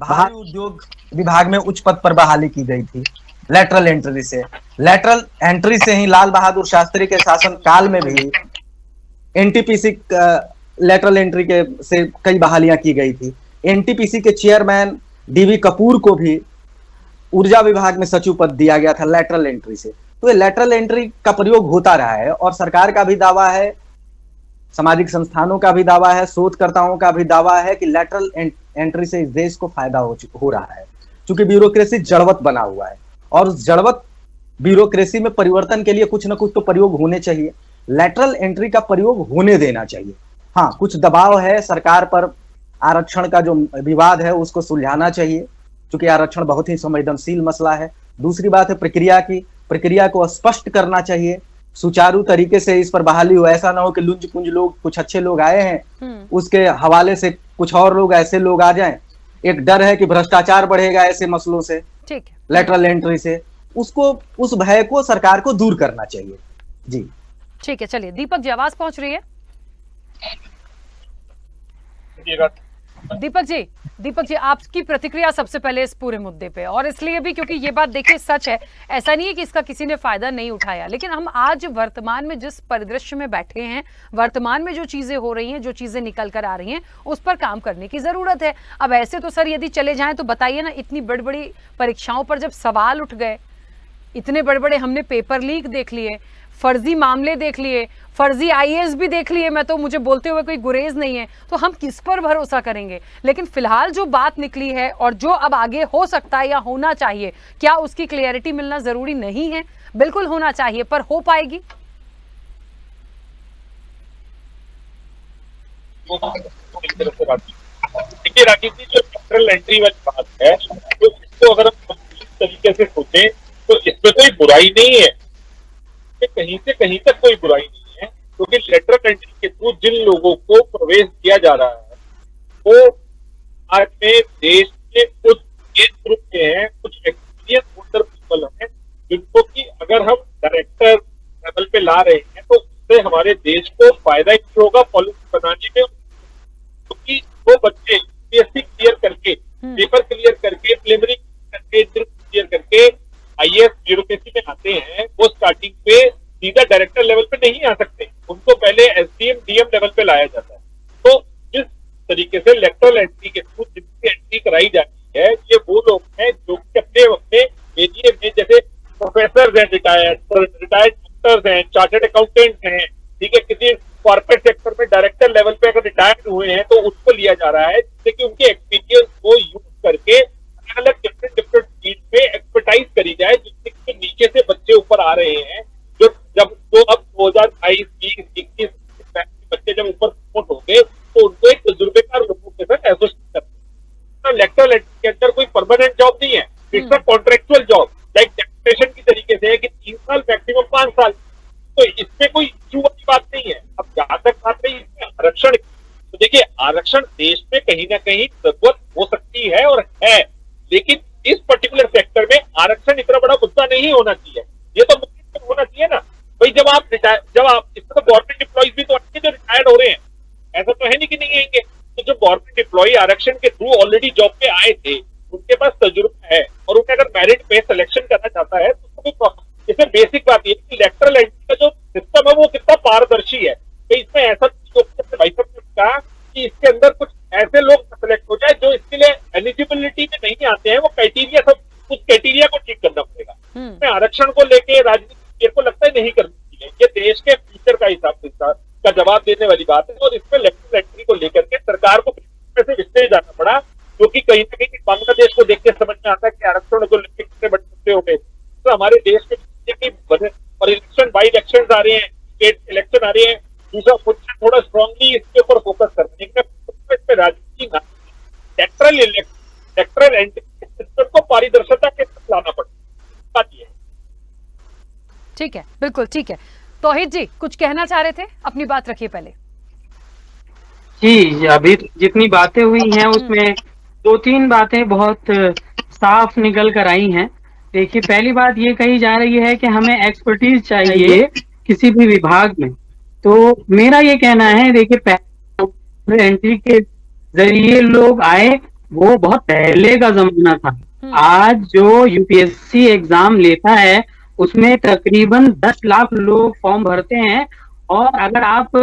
भारी उद्योग विभाग में उच्च पद पर बहाली की गई थी लैटरल एंट्री से। लैटरल एंट्री से ही लाल बहादुर शास्त्री के शासन काल में भी NTPC लैटरल एंट्री के से कई बहालियां की गई थी। NTPC के चेयरमैन DV कपूर को भी ऊर्जा विभाग में सचिव पद दिया गया था लैटरल एंट्री से। तो ये लैटरल एंट्री का प्रयोग होता रहा है और सरकार का भी दावा है, सामाजिक संस्थानों का भी दावा है, शोधकर्ताओं का भी दावा है कि लैटरल एंट्री से इस देश को फायदा हो रहा है। क्योंकि ब्यूरोक्रेसी जड़वत बना हुआ है और उस जड़वत ब्यूरोक्रेसी में परिवर्तन के लिए कुछ ना कुछ तो प्रयोग होने चाहिए। लैटरल एंट्री का प्रयोग होने देना चाहिए। हाँ, कुछ दबाव है सरकार पर, आरक्षण का जो विवाद है उसको सुलझाना चाहिए क्योंकि आरक्षण बहुत ही संवेदनशील मसला है। दूसरी बात है प्रक्रिया को स्पष्ट करना चाहिए, सुचारू तरीके से इस पर बहाली हो। ऐसा ना हो कि लुंज पुंज लोग, कुछ अच्छे लोग आए हैं उसके हवाले से कुछ और लोग ऐसे लोग आ जाएं। एक डर है कि भ्रष्टाचार बढ़ेगा ऐसे मसलों से, ठीक है, लैटरल एंट्री से। उस भय को सरकार को दूर करना चाहिए। जी ठीक है, चलिए दीपक जी आवाज पहुंच रही है। दीपक जी आपकी प्रतिक्रिया सबसे पहले इस पूरे मुद्दे पे, और इसलिए भी क्योंकि ये बात देखिए सच है, ऐसा नहीं है कि इसका किसी ने फायदा नहीं उठाया, लेकिन हम आज वर्तमान में जिस परिदृश्य में बैठे हैं, वर्तमान में जो चीजें हो रही हैं, जो चीजें निकल कर आ रही हैं, उस पर काम करने की जरूरत है। अब ऐसे तो सर यदि चले जाएं तो बताइए ना, इतनी बड़ी बड़ी परीक्षाओं पर जब सवाल उठ गए, इतने बड़े बड़े हमने पेपर लीक देख लिए, फर्जी मामले देख लिए, फर्जी IAS भी देख लिए, मैं तो मुझे बोलते हुए कोई गुरेज नहीं है, तो हम किस पर भरोसा करेंगे। लेकिन फिलहाल जो बात निकली है और जो अब आगे हो सकता है या होना चाहिए, क्या उसकी क्लियरिटी मिलना जरूरी नहीं है? बिल्कुल होना चाहिए, पर हो पाएगी? देखिए राकेश जी, जो लैटरल एंट्री वाली बात है, तो इसको अगर हम तरीके से सोचें तो इसमें कोई बुराई नहीं है, कहीं से कहीं तक कोई बुराई नहीं है, क्योंकि लैटरल एंट्री के थ्रू जिन लोगों को प्रवेश दिया जा रहा है वो आज में देश के कुछ एज ग्रुप के हैं, कुछ एक्सपीरियंस होल्डर पीपल हैं जिनको कि अगर हम डायरेक्टर लेवल पे ला रहे हैं तो उससे हमारे देश को फायदा ही होगा पॉलिसी बनाने में, क्योंकि वो बच्चे यूपीएससी क्लियर करके, पेपर क्लियर करके, प्रिलिमिनरी करके, इंटरव्यू क्लियर करके आईएएस ब्यूरोक्रेसी में आते हैं, वो स्टार्टिंग पे सीधा डायरेक्टर लेवल पे नहीं आ सकते, उनको पहले एसडीएम डीएम लेवल पे लाया जाता है। तो जिस तरीके से लेटरल एंट्री के थ्रू जिनकी एंट्री कराई जाती है, ये वो लोग हैं जो कि अपने अपने एरिया में, जैसे प्रोफेसर हैं, रिटायर्ड डॉक्टर्स हैं, चार्टर्ड अकाउंटेंट्स हैं, ठीक है, किसी कॉर्पोरेट सेक्टर में डायरेक्टर लेवल पे अगर रिटायर्ड हुए हैं तो उनको लिया जा रहा है, जिससे कि उनके एक्सपीरियंस को यूज करके अलग अलग डिफरेंट फील्ड में एक्सपर्टाइज करी जाए, जिससे कि नीचे से बच्चे ऊपर आ रहे हैं, जो अब 2022, 20, 21 बच्चे जब ऊपर प्रमोट होंगे तो उनको एक तजुर्बेकार लोगों के साथ एसोसिएट करते हैं। लेटरल एंट्री के अंदर कोई परमानेंट जॉब नहीं है, it's a contractual job, like taxation की तरीके से है कि 3 साल मैक्सिमम 5 साल, तो इसमें कोई इश्यू वाली बात नहीं है। अब जहां तक बात रही इसमें आरक्षण, तो देखिए आरक्षण देश में कहीं ना कहीं जरूरत हो सकती है और है, लेकिन इस पर्टिकुलर सेक्टर में आरक्षण इतना बड़ा मुद्दा नहीं होना चाहिए। ये तो मुद्दा होना चाहिए ना भाई, जब आप इसमें तो गवर्नमेंट एम्प्लॉइज भी तो अच्छे जो रिटायर्ड हो रहे हैं, ऐसा तो है नहीं कि नहीं आएंगे। तो जो गवर्नमेंट एम्प्लॉई आरक्षण के थ्रू ऑलरेडी जॉब पे आए थे, उनके पास तजुर्बा है और उन्हें अगर मेरिट पे सिलेक्शन करना चाहता है तो उसको कोई प्रॉब्लम। इसमें बेसिक बात ये कि इलेक्टरल एंट्री का जो सिस्टम है वो कितना पारदर्शी है, तो इसमें ऐसा भाई साहब ने कहा कि इसके अंदर कुछ ऐसे लोग सेलेक्ट हो जाए जो इसके लिए एलिजिबिलिटी में नहीं आते हैं, वो क्राइटेरिया सब उस क्राइटेरिया को ठीक करना पड़ेगा। इसमें आरक्षण को लेके राजनीति को लगता है नहीं करनी चाहिए, ये देश के फ्यूचर का हिसाब का जवाब देने वाली बात है। और इसमें इलेक्टरल एंट्री को लेकर के सरकार को से विस्तार जाना पड़ा, क्योंकि कहीं ना कहीं बांग्लादेश को देख के समझ में आता है कि आरक्षण को लेकर कितने बड़े मुद्दे हो गए। तो हमारे देश में और इलेक्शन बाई इलेक्शन आ रहे हैं, स्टेट इलेक्शन आ रहे हैं, दूसरा थोड़ा स्ट्रांगली इसके ऊपर फोकस करने का इस पे राजनीति ना, इलेक्टरल एंट्री सिस्टम को पारदर्शिता के साथ लाना पड़ता है। ठीक है, बिल्कुल ठीक है। तौहीद जी कुछ कहना चाह रहे थे, अपनी बात रखिए पहले। जी, अभी जितनी बातें हुई हैं उसमें 2-3 बातें बहुत साफ निकल कर आई हैं। देखिए, पहली बात ये कही जा रही है कि हमें एक्सपर्टीज चाहिए किसी भी विभाग में, तो मेरा ये कहना है, देखिए पहले एंट्री के जरिए लोग आए वो बहुत पहले का जमाना था। आज जो यूपीएससी एग्जाम लेता है उसमें तकरीबन 10 लाख लोग फॉर्म भरते हैं, और अगर आप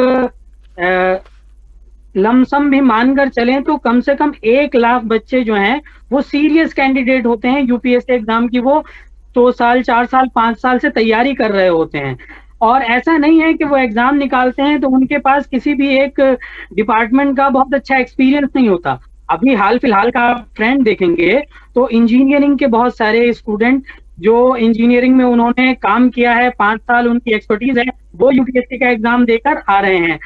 लमसम भी मानकर चलें तो कम से कम 1 लाख बच्चे जो हैं वो सीरियस कैंडिडेट होते हैं यूपीएससी एग्जाम की, वो 2 साल 4 साल 5 साल से तैयारी कर रहे होते हैं। और ऐसा नहीं है कि वो एग्जाम निकालते हैं तो उनके पास किसी भी एक डिपार्टमेंट का बहुत अच्छा एक्सपीरियंस नहीं होता। अभी हाल फिलहाल का ट्रेंड देखेंगे तो इंजीनियरिंग के बहुत सारे स्टूडेंट जो इंजीनियरिंग में उन्होंने काम किया है, 5 साल उनकी एक्सपर्टीज है, वो यूपीएससी का एग्जाम देकर आ रहे हैं।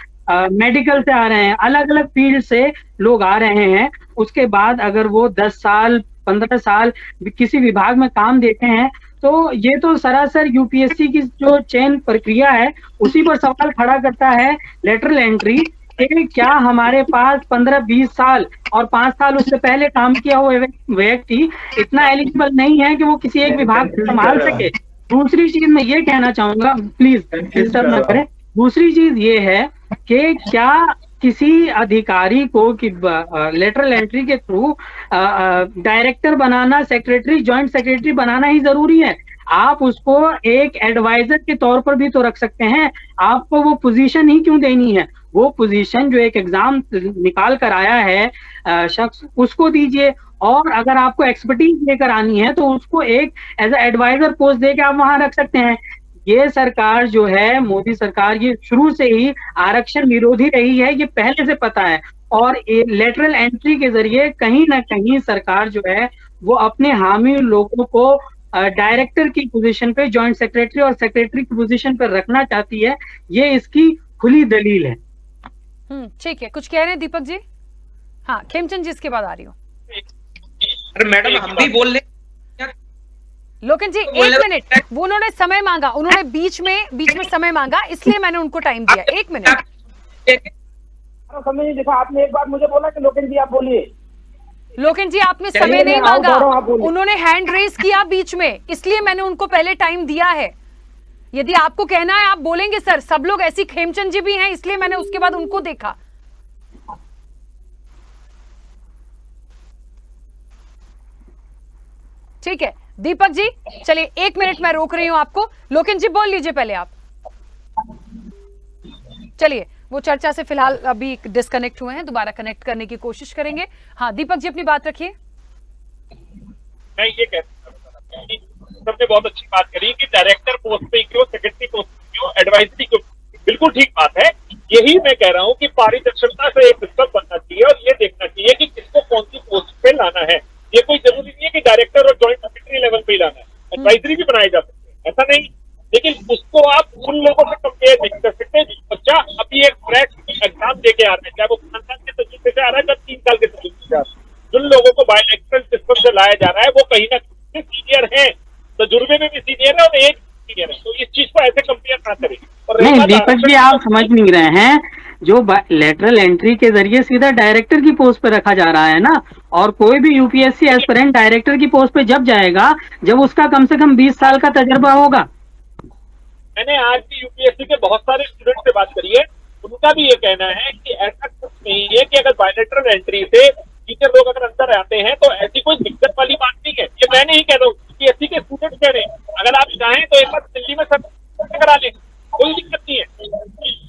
मेडिकल से आ रहे हैं, अलग अलग फील्ड से लोग आ रहे हैं। उसके बाद अगर वो 10 साल 15 साल किसी विभाग में काम देते हैं तो ये तो सरासर यूपीएससी की जो चयन प्रक्रिया है उसी पर सवाल खड़ा करता है लेटरल एंट्री कि क्या हमारे पास 15-20 साल और 5 साल उससे पहले काम किया हुआ व्यक्ति इतना एलिजिबल नहीं है कि वो किसी एक विभाग को संभाल सके। दूसरी चीज मैं ये कहना चाहूंगा, प्लीज डिस्टर्ब न करें, दूसरी चीज ये है कि क्या किसी अधिकारी को कि लेटरल एंट्री के थ्रू डायरेक्टर बनाना, सेक्रेटरी, जॉइंट सेक्रेटरी बनाना ही जरूरी है? आप उसको एक एडवाइजर के तौर पर भी तो रख सकते हैं। आपको वो पोजीशन ही क्यों देनी है? वो पोजीशन जो एक एग्जाम निकाल कर आया है शख्स, उसको दीजिए। और अगर आपको एक्सपर्टीज लेकर आनी है तो उसको एक एज ए एडवाइजर पोस्ट दे के आप वहां रख सकते हैं। ये सरकार जो है, मोदी सरकार, ये शुरू से ही आरक्षण विरोधी रही है, ये पहले से पता है। और लेटरल एंट्री के जरिए कहीं ना कहीं सरकार जो है वो अपने हामी लोगों को डायरेक्टर की पोजीशन पे, जॉइंट सेक्रेटरी और सेक्रेटरी की पोजीशन पर रखना चाहती है। ये इसकी खुली दलील है। ठीक है, कुछ कह रहे हैं दीपक जी? हाँ, खेमचंद जी इसके बाद आ रही हूँ। अरे मैडम, हम भी बोल रहे। लोकेन जी 1 मिनट, वो उन्होंने समय मांगा, उन्होंने बीच में समय मांगा, इसलिए मैंने उनको टाइम दिया। 1 मिनट। समझ नहीं देखा आपने, एक बार मुझे बोला कि लोकेन जी आप बोलिए। लोकेन जी आपने चलिए, समय नहीं मैं आओ, गौरव, आप मांगा, बोलिए। उन्होंने हैंड रेज किया बीच में, इसलिए मैंने उनको पहले टाइम दिया है। यदि आपको कहना है आप बोलेंगे सर, सब लोग ऐसी, खेमचंद जी भी हैं, इसलिए मैंने उसके बाद उनको देखा। ठीक है दीपक जी, चलिए 1 मिनट मैं रोक रही हूं आपको। लोकेन जी बोल लीजिए पहले आप। चलिए वो चर्चा से फिलहाल अभी डिस्कनेक्ट हुए हैं, दोबारा कनेक्ट करने की कोशिश करेंगे। हाँ दीपक जी अपनी बात रखिए। मैं ये कहता हूं कि सबने बहुत अच्छी बात करी कि डायरेक्टर पोस्ट पे क्यों, सेक्रेटरी पोस्ट पे क्यों, एडवाइजरी क्यों, बिल्कुल ठीक बात है। यही मैं कह रहा हूं कि पारदर्शिता से एक सिस्टम बनना चाहिए और ये देखना चाहिए कि किसको कौन सी पोस्ट पे लाना है। ये कोई जरूरी नहीं है कि डायरेक्टर और ज्वाइंट सेक्रेटरी लेवल पे ही लाना है, एडवाइजरी भी बनाए जा सकते हैं, ऐसा नहीं। लेकिन उसको आप उन लोगों से कंपेयर नहीं कर सकते। बच्चा अभी एक फ्रेश एग्जाम देके आ रहा है, चाहे वो 5 साल के तजुर्बे से आ रहा है, चाहे 3 साल के तजुर्बे से आ रहा है, जिन लोगों को बायोलैक्ट्रल सिस्टम से लाया जा रहा है वो कहीं ना कहीं सीनियर है, तजुर्बे में भी सीनियर है और एज सीनियर है। तो इस चीज को ऐसे कंपेयर ना करें। और नहीं दीपक जी, आप समझ नहीं रहे हैं, जो लेटरल एंट्री के जरिए सीधा डायरेक्टर की पोस्ट पे रखा जा रहा है ना, और कोई भी यूपीएससी एस्पिरेंट डायरेक्टर की पोस्ट पे जब जाएगा जब उसका कम से कम 20 साल का तजर्बा होगा। मैंने आज भी यूपीएससी के बहुत सारे स्टूडेंट से बात करी है, उनका भी ये कहना है कि ऐसा कुछ नहीं है कि अगर बायोलेटरल एंट्री से टीचर लोग अगर अंदर आते हैं तो ऐसी कोई दिक्कत वाली बात नहीं है। ये मैं नहीं कह रहा हूँ, यूपीएससी के स्टूडेंट कह रहे हैं। अगर आप चाहें तो एक बार दिल्ली में सब करा लें, कोई दिक्कत नहीं है,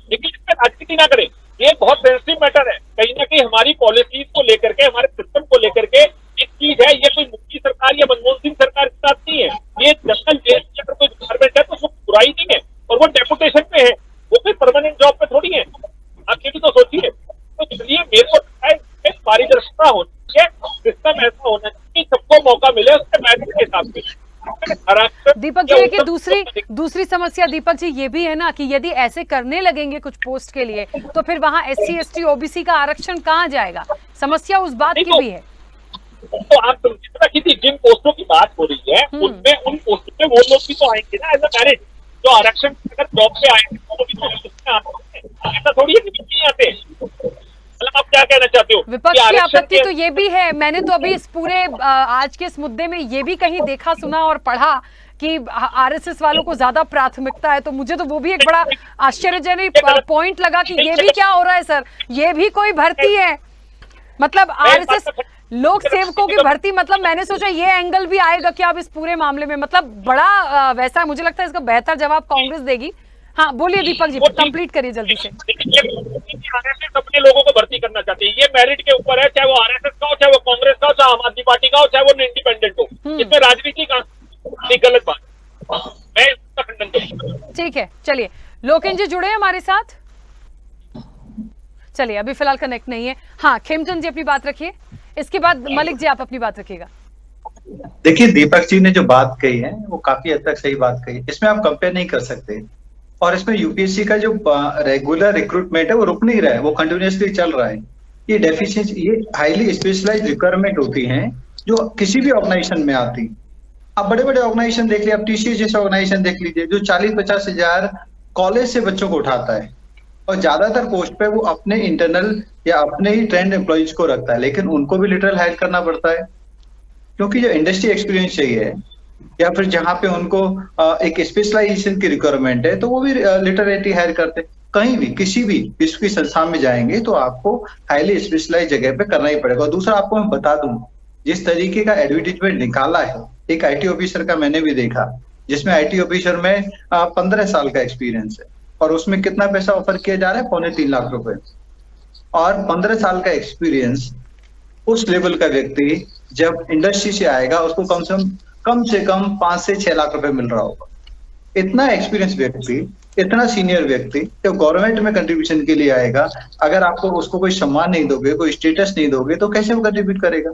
लेकिन इसमें राजनीति ना करें। ये बहुत सेंसिटिव मैटर है। कहीं ना कहीं हमारी पॉलिसीज को लेकर के, हमारे सिस्टम को लेकर के एक चीज है, ये कोई मोदी सरकार या मनमोहन सिंह सरकार के साथ नहीं है। ये जनरल अगर कोई डिपार्टमेंट है तो उसको बुराई नहीं है, और वो डेपुटेशन पे है, वो कोई परमानेंट जॉब पे थोड़ी है। आप ये भी तो सोचिए। तो इसलिए मेरे को लगता है पारदर्शिता होनी चाहिए, सिस्टम ऐसा होना चाहिए कि सबको मौका मिले उसके मेरिट के हिसाब से। दीपक जी देखिए, दूसरी समस्या दीपक जी ये भी है ना कि यदि ऐसे करने लगेंगे कुछ पोस्ट के लिए तो फिर वहां SC ST OBC का आरक्षण कहाँ जाएगा? समस्या उस बात की भी है। तो आप समझिए ना कि जिन पोस्टों की बात हो रही है उनमें, उन पोस्टों में वो लोग भी तो आएंगे ना एज अ मेरिट, जो आरक्षण अगर जॉब पे आएंगे वो भी तो उसमें आते हैं। ऐसा थोड़ी है कि नहीं आते। मतलब आप क्या कहना चाहते हो? विपक्ष की आपत्ति तो ये भी है, मैंने तो अभी इस पूरे आज के इस मुद्दे में ये भी कहीं देखा, सुना और पढ़ा कि RSS वालों को ज्यादा प्राथमिकता है, तो मुझे तो वो भी एक बड़ा आश्चर्यजनक पॉइंट लगा कि ये भी क्या हो रहा है सर, ये भी कोई भर्ती है? मतलब RSS लोक सेवकों की भर्ती, मतलब मैंने सोचा ये एंगल भी आएगा क्या अब इस पूरे मामले में? मतलब बड़ा वैसा मुझे लगता है इसका बेहतर जवाब कांग्रेस देगी। हाँ बोलिए दीपक जी, कंप्लीट करिए जल्दी से। RSS अपने लोगों को भर्ती करना चाहते हैं, ये मेरिट के ऊपर है, चाहे वो RSS का हो, चाहे वो कांग्रेस का हो, चाहे आम आदमी पार्टी का हो, चाहे वो इंडिपेंडेंट हो। इसमें राजनीति का गलत बात, मैं इसका खंडन करूंगा। ठीक है, चलिए लोकेन जी जुड़े हमारे साथ। चलिए अभी फिलहाल कनेक्ट नहीं है। हाँ खेमचंद जी अपनी बात रखिए, इसके बाद मलिक जी आप अपनी बात रखिएगा। देखिए दीपक जी ने जो बात कही है वो काफी हद तक सही बात कही, इसमें आप कंपेयर नहीं कर सकते। और इसमें यूपीएससी का जो रेगुलर रिक्रूटमेंट है वो रुक नहीं रहा है, वो कंटिन्यूसली चल रहा है। ये डेफिशिएंसी, ये हाईली स्पेशलाइज्ड रिक्वायरमेंट होती हैं जो किसी भी ऑर्गेनाइजेशन में आती। आप बड़े बड़े ऑर्गेनाइजेशन देख लीजिए, आप TCS जैसे ऑर्गेनाइजेशन देख लीजिए जो 40-50 हजार कॉलेज से बच्चों को उठाता है, और ज्यादातर पोस्ट पे वो अपने इंटरनल या अपने ही ट्रेंड एम्प्लॉइज को रखता है, लेकिन उनको भी लिटरल हायर करना पड़ता है क्योंकि जो इंडस्ट्री एक्सपीरियंस चाहिए या फिर जहां पे उनको एक स्पेशलाइजेशन की रिक्वायरमेंट है तो वो भी लिटरेटी हायर करते। कहीं भी किसी भी विश्व की संस्थान में जाएंगे तो आपको हाईली स्पेशलाइज जगह पे करना ही पड़ेगा। और दूसरा आपको मैं बता दूं, जिस तरीके का एडवर्टीजमेंट निकाला है, एक IT ऑफिसर का मैंने भी देखा जिसमें IT ऑफिसर में 15 साल का एक्सपीरियंस है और उसमें कितना पैसा ऑफर किया जा रहा है, 2.25 लाख रुपए। और 15 साल का एक्सपीरियंस उस लेवल का व्यक्ति जब इंडस्ट्री से आएगा उसको कम से कम 5 से 6 लाख रुपए मिल रहा होगा। इतना एक्सपीरियंस व्यक्ति, इतना सीनियर व्यक्ति जब गवर्नमेंट में कंट्रीब्यूशन के लिए आएगा, अगर आपको उसको कोई सम्मान नहीं दोगे, कोई स्टेटस नहीं दोगे तो कैसे वो कंट्रीब्यूट करेगा?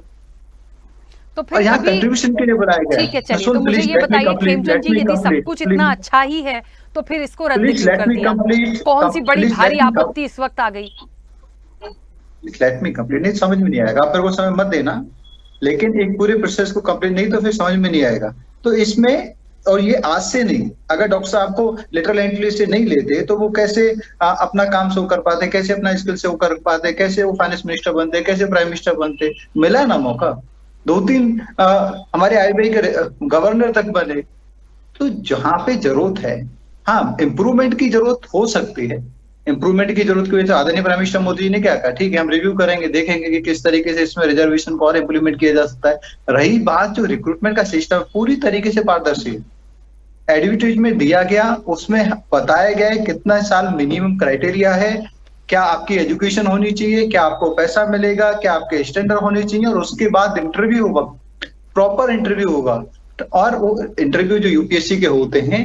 तो फिर यहाँ कंट्रीब्यूशन के लिए बनाया गया। ठीक है, चलिए तो मुझे ये बताइए खेमचंद जी, यदि सब कुछ इतना अच्छा ही है तो फिर इसको रद्द क्यों कर दिया? कौन सी बड़ी भारी आपत्ति इस वक्त आ गई? Let me complete. नहीं समझ में नहीं आएगा, आप मेरे को समय मत देना, लेकिन एक पूरे प्रोसेस को कंप्लीट नहीं तो फिर समझ में नहीं आएगा। तो इसमें और ये आज से नहीं, अगर डॉक्टर साहब को लेटरल एंट्री से नहीं लेते तो वो कैसे अपना काम शो कर पाते, कैसे अपना स्किल शो कर पाते, कैसे वो फाइनेंस मिनिस्टर बनते, कैसे प्राइम मिनिस्टर बनते। मिला ना मौका, 2-3 हमारे आरबीआई के गवर्नर तक बने। तो जहां पे जरूरत है, हाँ इंप्रूवमेंट की जरूरत हो सकती है, इंप्रूवमेंट की जरूरत की वजह से आदरणीय प्राइम मिनिस्टर मोदी जी ने क्या कहा, ठीक है हम रिव्यू करेंगे, देखेंगे कि किस तरीके से इसमें रिजर्वेशन को और इंप्लीमेंट किया जा सकता है। रही बात जो रिक्रूटमेंट का सिस्टम पूरी तरीके से पारदर्शी है, एडवर्टाइज में दिया गया, उसमें बताया गया है कितना साल मिनिमम क्राइटेरिया है, क्या आपकी एजुकेशन होनी चाहिए, क्या आपको पैसा मिलेगा, क्या आपके स्टैंडर्ड होने चाहिए, और उसके बाद इंटरव्यू होगा, प्रॉपर इंटरव्यू होगा। और वो इंटरव्यू जो यूपीएससी के होते हैं,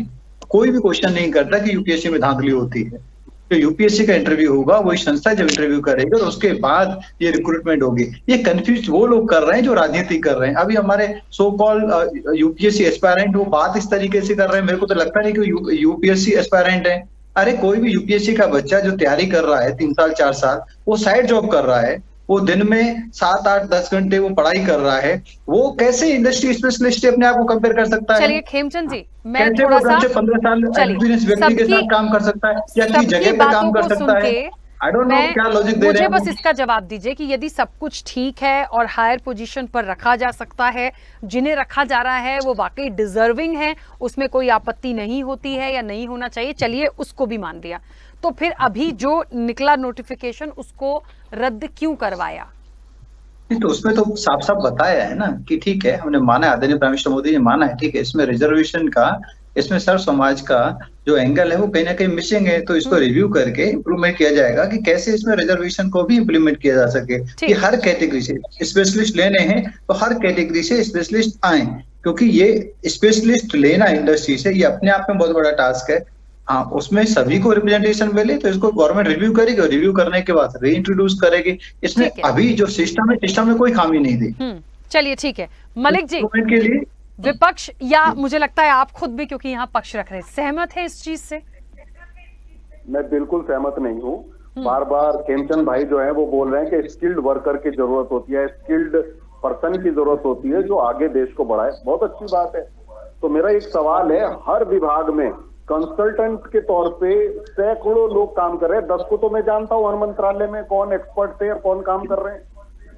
कोई भी क्वेश्चन नहीं करता कि यूपीएससी में धांधली होती है। तो यूपीएससी का इंटरव्यू होगा, वही संस्था जब इंटरव्यू करेगी और उसके बाद ये रिक्रूटमेंट होगी। ये कंफ्यूज वो लोग कर रहे हैं जो राजनीति कर रहे हैं। अभी हमारे सो कॉल यूपीएससी एस्पायरेंट वो बात इस तरीके से कर रहे हैं, मेरे को तो लगता नहीं कि यूपीएससी एस्पायरेंट है। अरे कोई भी यूपीएससी का बच्चा जो तैयारी कर रहा है 3 साल 4 साल, वो साइड जॉब कर रहा है, वो दिन में 7, 8, 10 घंटे वो पढ़ाई कर रहा है, वो कैसे इंडस्ट्री स्पेशलिस्ट से अपने आप को कंपेयर कर सकता है? चलिए खेमचंद जी, मैं थोड़ा सा 15 साल एक्सपीरियंस व्यक्ति के साथ काम कर सकता है या किसी जगह पे काम कर सकता है? आई डोंट नो क्या लॉजिक दे रहे हैं। मुझे बस इसका जवाब दीजिए कि यदि सब कुछ ठीक है और हायर पोजीशन पर रखा जा सकता है, जिन्हें रखा जा रहा है वो वाकई डिजर्विंग है, उसमें कोई आपत्ति नहीं होती है या नहीं होना चाहिए, चलिए उसको भी मान लिया, तो फिर अभी जो निकला नोटिफिकेशन उसको रद्द क्यों करवाया? तो उसमें तो साफ साफ बताया है ना कि ठीक है, हमने माना, आदरणीय प्राइम मिनिस्टर मोदी ने माना है, ठीक है इसमें रिजर्वेशन का, इसमें सर्व समाज का जो एंगल है वो कहीं ना कहीं मिसिंग है, तो इसको रिव्यू करके इम्प्रूवमेंट किया जाएगा कि कैसे इसमें रिजर्वेशन को भी इम्प्लीमेंट किया जा सके कि हर कैटेगरी से स्पेशलिस्ट लेने हैं तो हर कैटेगरी से स्पेशलिस्ट आए, क्योंकि ये स्पेशलिस्ट लेना इंडस्ट्री से ये अपने आप में बहुत बड़ा टास्क है। हाँ, उसमें सभी को रिप्रेजेंटेशन मिले तो इसको गवर्नमेंट रिव्यू करेगी और रिव्यू करने के बाद रीइंट्रोड्यूस करेगी। इसमें अभी जो सिस्टम है, सिस्टम में कोई खामी नहीं थी। चलिए ठीक है मलिक जी, के लिए विपक्ष या मुझे लगता है आप खुद भी, क्योंकि यहाँ पक्ष रख रहे हैं, सहमत है इस चीज से? मैं बिल्कुल सहमत नहीं हूँ। बार बार खेमचंद भाई जो है वो बोल रहे हैं कि स्किल्ड वर्कर की जरूरत होती है, स्किल्ड पर्सन की जरूरत होती है जो आगे देश को बढ़ाए। बहुत अच्छी बात है। तो मेरा एक सवाल है, हर विभाग में कंसल्टेंट के तौर पे सैकड़ों लोग काम कर रहे हैं। 10 को तो मैं जानता हूँ हर मंत्रालय में कौन एक्सपर्ट थे और कौन काम कर रहे हैं,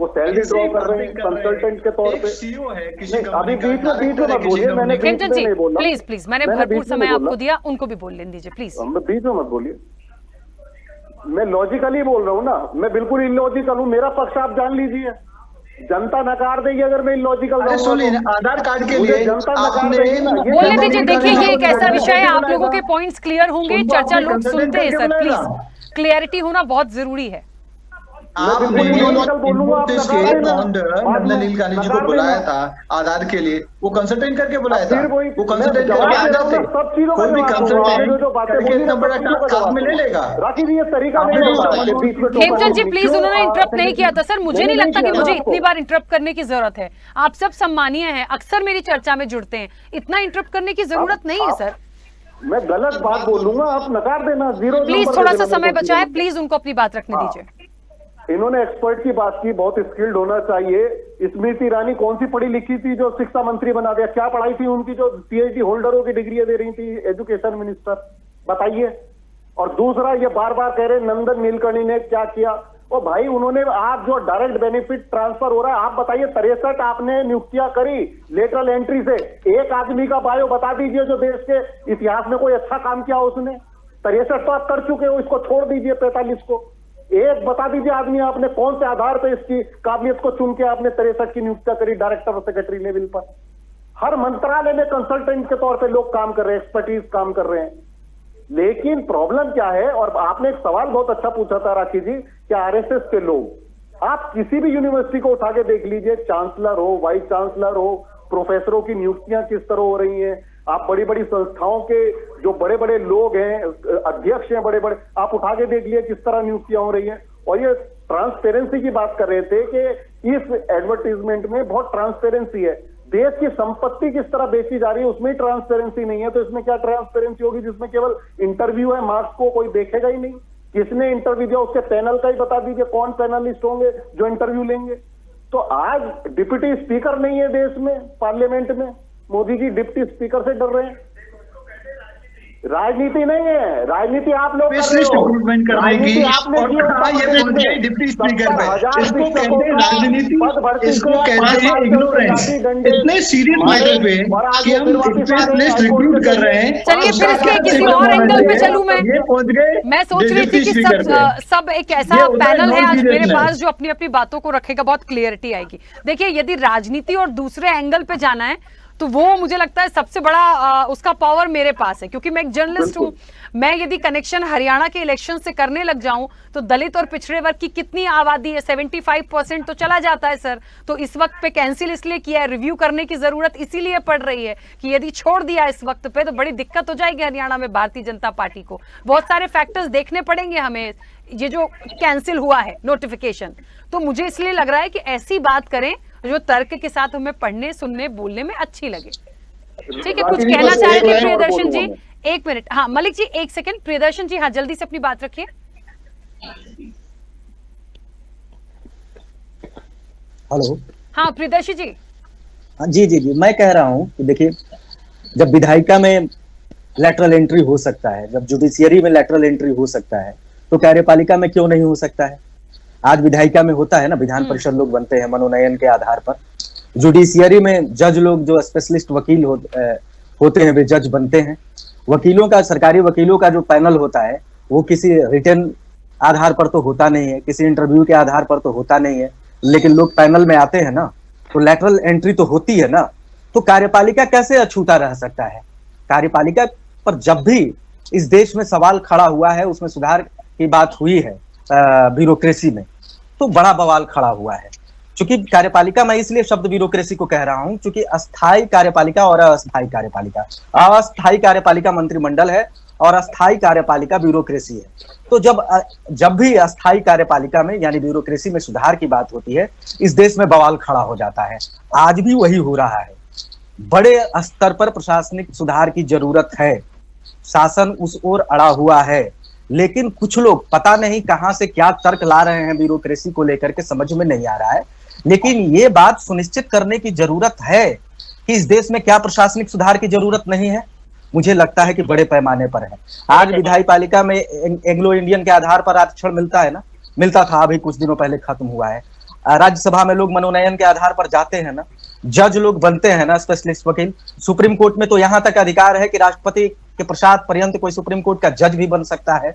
वो सैलरी ड्रॉ कर रहे हैं कंसल्टेंट के तौर पे। अभी बीच में मत बोलिए, मैंने बीच में नहीं बोला। प्लीज मैंने भरपूर समय आपको दिया, उनको भी बोल लेने दीजिए प्लीज। बीच में मत बोलिए, मैं लॉजिकली बोल रहा हूँ ना, मैं बिल्कुल इलॉजिकल हूँ। मेरा पक्ष आप जान लीजिए, जनता नकार देगी अगर मैं इलॉजिकल रहूंगा। आधार कार्ड के लिए जनता नकार देगी ना। बोलने दीजिए, देखिए ये एक ऐसा विषय है, आप लोगों के पॉइंट्स क्लियर होंगे, चर्चा लोग सुनते हैं सर, प्लीज क्लियरिटी होना बहुत जरूरी है। आपने नील गांधी जी को बुलाया था आधार के लिए, वो कंसल्टेंट करके बुलाया था, वो कंसल्टेंट करके आ जाते, कोई भी कंसल्टेंट इतना बड़ा टास्क हाथ में ले लेगा। खेमचंद जी प्लीज, उन्होंने इंटरप्ट नहीं किया था सर, मुझे नहीं लगता कि मुझे इतनी बार इंटरप्ट करने की जरूरत है। आप सब सम्मानीय हैं, अक्सर मेरी चर्चा में जुड़ते हैं, इतना इंटरप्ट करने की जरूरत नहीं है सर। मैं गलत बात बोलूंगा, आप नकार देना। जीरो प्लीज थोड़ा सा समय बचा है, प्लीज उनको अपनी बात रखने दीजिए। इन्होंने एक्सपर्ट की बात की, बहुत स्किल्ड होना चाहिए। स्मृति ईरानी कौन सी पढ़ी लिखी थी जो शिक्षा मंत्री बना दिया? क्या पढ़ाई थी उनकी जो पीएचडी होल्डरों की डिग्री दे रही थी एजुकेशन मिनिस्टर? बताइए। और दूसरा, ये बार बार कह रहे नंदन नीलकर्णी ने क्या किया? और भाई उन्होंने, आप जो डायरेक्ट बेनिफिट ट्रांसफर हो रहा है, आप बताइए 63 आपने नियुक्तियां करी लेटरल एंट्री से। एक आदमी का बायो बता दीजिए जो देश के इतिहास में कोई अच्छा काम किया उसने। 63 तो आप कर चुके हो, इसको छोड़ दीजिए 45 को। एक बता दीजिए आदमी आपने कौन से आधार पर इसकी काबिलियत को चुन के आपने 63 की नियुक्ति करी डायरेक्टर और सेक्रेटरी लेवल पर। हर मंत्रालय में कंसल्टेंट के तौर पे लोग काम कर रहे हैं, एक्सपर्टीज काम कर रहे हैं। लेकिन प्रॉब्लम क्या है, और आपने एक सवाल बहुत अच्छा पूछा था राखी जी, कि आरएसएस के लोग, आप किसी भी यूनिवर्सिटी को उठा के देख लीजिए, चांसलर हो, वाइस चांसलर हो, प्रोफेसरों की नियुक्तियां किस तरह हो रही हैं। आप बड़ी बड़ी संस्थाओं के जो बड़े बड़े लोग हैं, अध्यक्ष हैं बड़े बड़े, आप उठा के देख लिए किस तरह नियुक्तियां हो रही हैं। और ये ट्रांसपेरेंसी की बात कर रहे थे कि इस एडवर्टीजमेंट में बहुत ट्रांसपेरेंसी है। देश की संपत्ति किस तरह बेची जा रही है उसमें ट्रांसपेरेंसी नहीं है, तो इसमें क्या ट्रांसपेरेंसी होगी जिसमें केवल इंटरव्यू है, मार्क्स को कोई देखेगा ही नहीं। किसने इंटरव्यू दिया उसके पैनल का ही बता दीजिए, कौन पैनलिस्ट होंगे जो इंटरव्यू लेंगे। तो आज डिप्टी स्पीकर नहीं है देश में, पार्लियामेंट में, मोदी जी डिप्टी स्पीकर से डर रहे हैं। राजनीति नहीं है, राजनीति आप लोग कर रहे हो, रिक्रूटमेंट करने की, और ये पहुंच गए डिप्टी स्पीकर पे। इसको कहते हैं राजनीति, इसको कहते हैं इग्नोरेंस। इतने सीरियस मैटर पे कि हम स्पेशलिस्ट रिक्रूट कर रहे हैं। चलिए फिर इसके किसी और एंगल पे चलूं ये पहुंच गए। मैं सोच रही थी कि सब एक ऐसा पैनल है आज मेरे पास जो अपनी अपनी बातों को रखेगा, बहुत क्लियरिटी आएगी। देखिए, यदि राजनीति और दूसरे एंगल पे जाना है तो वो मुझे लगता है सबसे बड़ा उसका पावर मेरे पास है, क्योंकि मैं एक जर्नलिस्ट हूं। मैं यदि कनेक्शन हरियाणा के इलेक्शन से करने लग जाऊं तो दलित और पिछड़े वर्ग की कितनी आबादी है, 75% तो चला जाता है सर। तो इस वक्त पे कैंसिल इसलिए किया है, रिव्यू करने की जरूरत इसीलिए पड़ रही है कि यदि छोड़ दिया इस वक्त पे तो बड़ी दिक्कत हो जाएगी हरियाणा में भारतीय जनता पार्टी को। बहुत सारे फैक्टर्स देखने पड़ेंगे हमें, ये जो कैंसिल हुआ है नोटिफिकेशन। तो मुझे इसलिए लग रहा है कि ऐसी बात करें जो तर्क के साथ हमें पढ़ने, सुनने, बोलने में अच्छी लगे। ठीक है, कुछ कहना चाह रहे थे प्रियदर्शन जी? एक मिनट, हाँ मलिक जी एक सेकंड। प्रियदर्शन जी हाँ, जल्दी से अपनी बात रखिए। हेलो, हाँ प्रियदर्शी जी। हाँ जी, मैं कह रहा हूँ कि देखिए, जब विधायिका में लैटरल एंट्री हो सकता है, जब जुडिशियरी में लैटरल एंट्री हो सकता है, तो कार्यपालिका में क्यों नहीं हो सकता है? आज विधायिका में होता है ना, विधान परिषद लोग बनते हैं मनोनयन के आधार पर। जुडिशियरी में जज लोग जो स्पेशलिस्ट वकील होते हैं वे जज बनते हैं। वकीलों का, सरकारी वकीलों का जो पैनल होता है वो किसी रिटन आधार पर तो होता नहीं है, किसी इंटरव्यू के आधार पर तो होता नहीं है, लेकिन लोग पैनल में आते हैं ना, तो लैटरल एंट्री तो होती है ना। तो कार्यपालिका कैसे अछूता रह सकता है? कार्यपालिका पर जब भी इस देश में सवाल खड़ा हुआ है, उसमें सुधार की बात हुई है ब्यूरोक्रेसी में, तो बड़ा बवाल खड़ा हुआ है। चूंकि कार्यपालिका, मैं इसलिए शब्द ब्यूरोक्रेसी को कह रहा हूं क्योंकि अस्थायी कार्यपालिका और अस्थायी कार्यपालिका, अस्थायी कार्यपालिका मंत्रिमंडल है और अस्थायी कार्यपालिका ब्यूरोक्रेसी है। तो जब भी अस्थायी कार्यपालिका में यानी ब्यूरोक्रेसी में सुधार की बात होती है, इस देश में बवाल खड़ा हो जाता है। आज भी वही हो रहा है। बड़े स्तर पर प्रशासनिक सुधार की जरूरत है, शासन उस ओर अड़ा हुआ है, लेकिन कुछ लोग पता नहीं कहां से क्या तर्क ला रहे हैं ब्यूरोक्रेसी को लेकर के, समझ में नहीं आ रहा है। लेकिन ये बात सुनिश्चित करने की जरूरत है कि इस देश में क्या प्रशासनिक सुधार की जरूरत नहीं है। मुझे लगता है कि बड़े पैमाने पर है। आज विधायी पालिका में एंग्लो इंडियन के आधार पर आरक्षण मिलता है ना, मिलता था, अभी कुछ दिनों पहले खत्म हुआ है। राज्यसभा में लोग मनोनयन के आधार पर जाते हैं ना, जज लोग बनते हैं ना, स्पेशलिस्ट वकील। सुप्रीम कोर्ट में तो यहाँ तक अधिकार है कि राष्ट्रपति के प्रसाद पर्यंत कोई सुप्रीम कोर्ट का जज भी बन सकता है।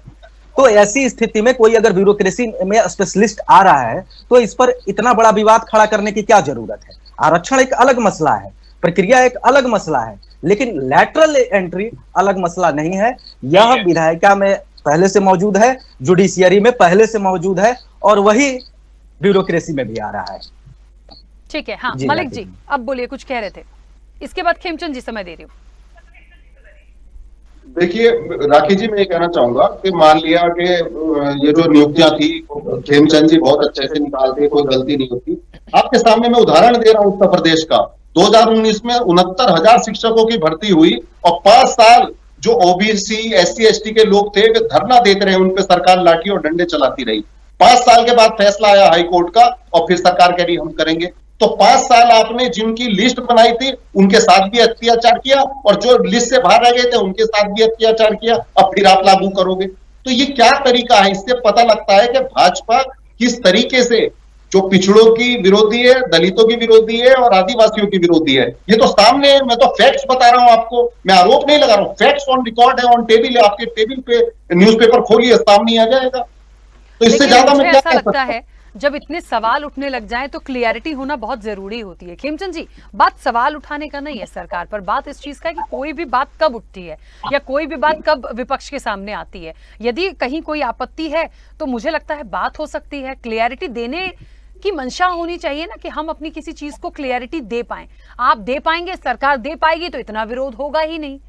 तो ऐसी स्थिति में कोई अगर ब्यूरोक्रेसी में स्पेशलिस्ट आ रहा है तो इस पर इतना बड़ा विवाद खड़ा करने की क्या जरूरत है? आरक्षण एक अलग मसला है, प्रक्रिया एक अलग मसला है, लेकिन लैटरल एंट्री अलग मसला नहीं है। यह विधायिका में पहले से मौजूद है, जुडिशियरी में पहले से मौजूद है, और वही ब्यूरोक्रेसी में भी आ रहा है। ठीक है, हाँ मलिक जी अब बोलिए, कुछ कह रहे थे, इसके बाद खेमचंद जी समय दे रही हूँ। देखिए राखी जी, मैं ये कहना चाहूंगा कि मान लिया कि ये जो नियुक्तियां थी खेमचंद जी बहुत अच्छे से निकालते, कोई गलती नहीं होती। आपके सामने मैं उदाहरण दे रहा हूं उत्तर प्रदेश का। 2019 में 69,000 शिक्षकों की भर्ती हुई और 5 साल जो ओबीसी SC ST के लोग थे वे धरना देते रहे, उन पे सरकार लाठी और डंडे चलाती रही। 5 साल के बाद फैसला आया हाई कोर्ट का और फिर सरकार कह रही हम करेंगे। तो 5 साल आपने जिनकी लिस्ट बनाई थी उनके साथ भी अत्याचार किया और जो लिस्ट से बाहर रह गए थे उनके साथ भी अत्याचार किया, अब फिर आप लागू करोगे। तो ये क्या तरीका है? इससे पता लगता है कि भाजपा किस तरीके से जो पिछड़ों की विरोधी है, दलितों की विरोधी है और आदिवासियों की विरोधी है। ये तो सामने है, मैं तो फैक्ट्स बता रहा हूं आपको, मैं आरोप नहीं लगा रहा हूं। फैक्ट्स ऑन रिकॉर्ड है, ऑन टेबल है, आपके टेबल पे न्यूज़पेपर खोलिए, सामने आ जाएगा। तो इससे ज्यादा मैं क्या कह सकता हूं? जब इतने सवाल उठने लग जाएं तो क्लियरिटी होना बहुत जरूरी होती है। खेमचंद जी, बात सवाल उठाने का नहीं है सरकार पर, बात इस चीज का है कि कोई भी बात कब उठती है या कोई भी बात कब विपक्ष के सामने आती है। यदि कहीं कोई आपत्ति है तो मुझे लगता है बात हो सकती है, क्लियरिटी देने की मंशा होनी चाहिए ना, कि हम अपनी किसी चीज को क्लियरिटी दे पाएं। आप दे पाएंगे, सरकार दे पाएगी, तो इतना विरोध होगा ही नहीं।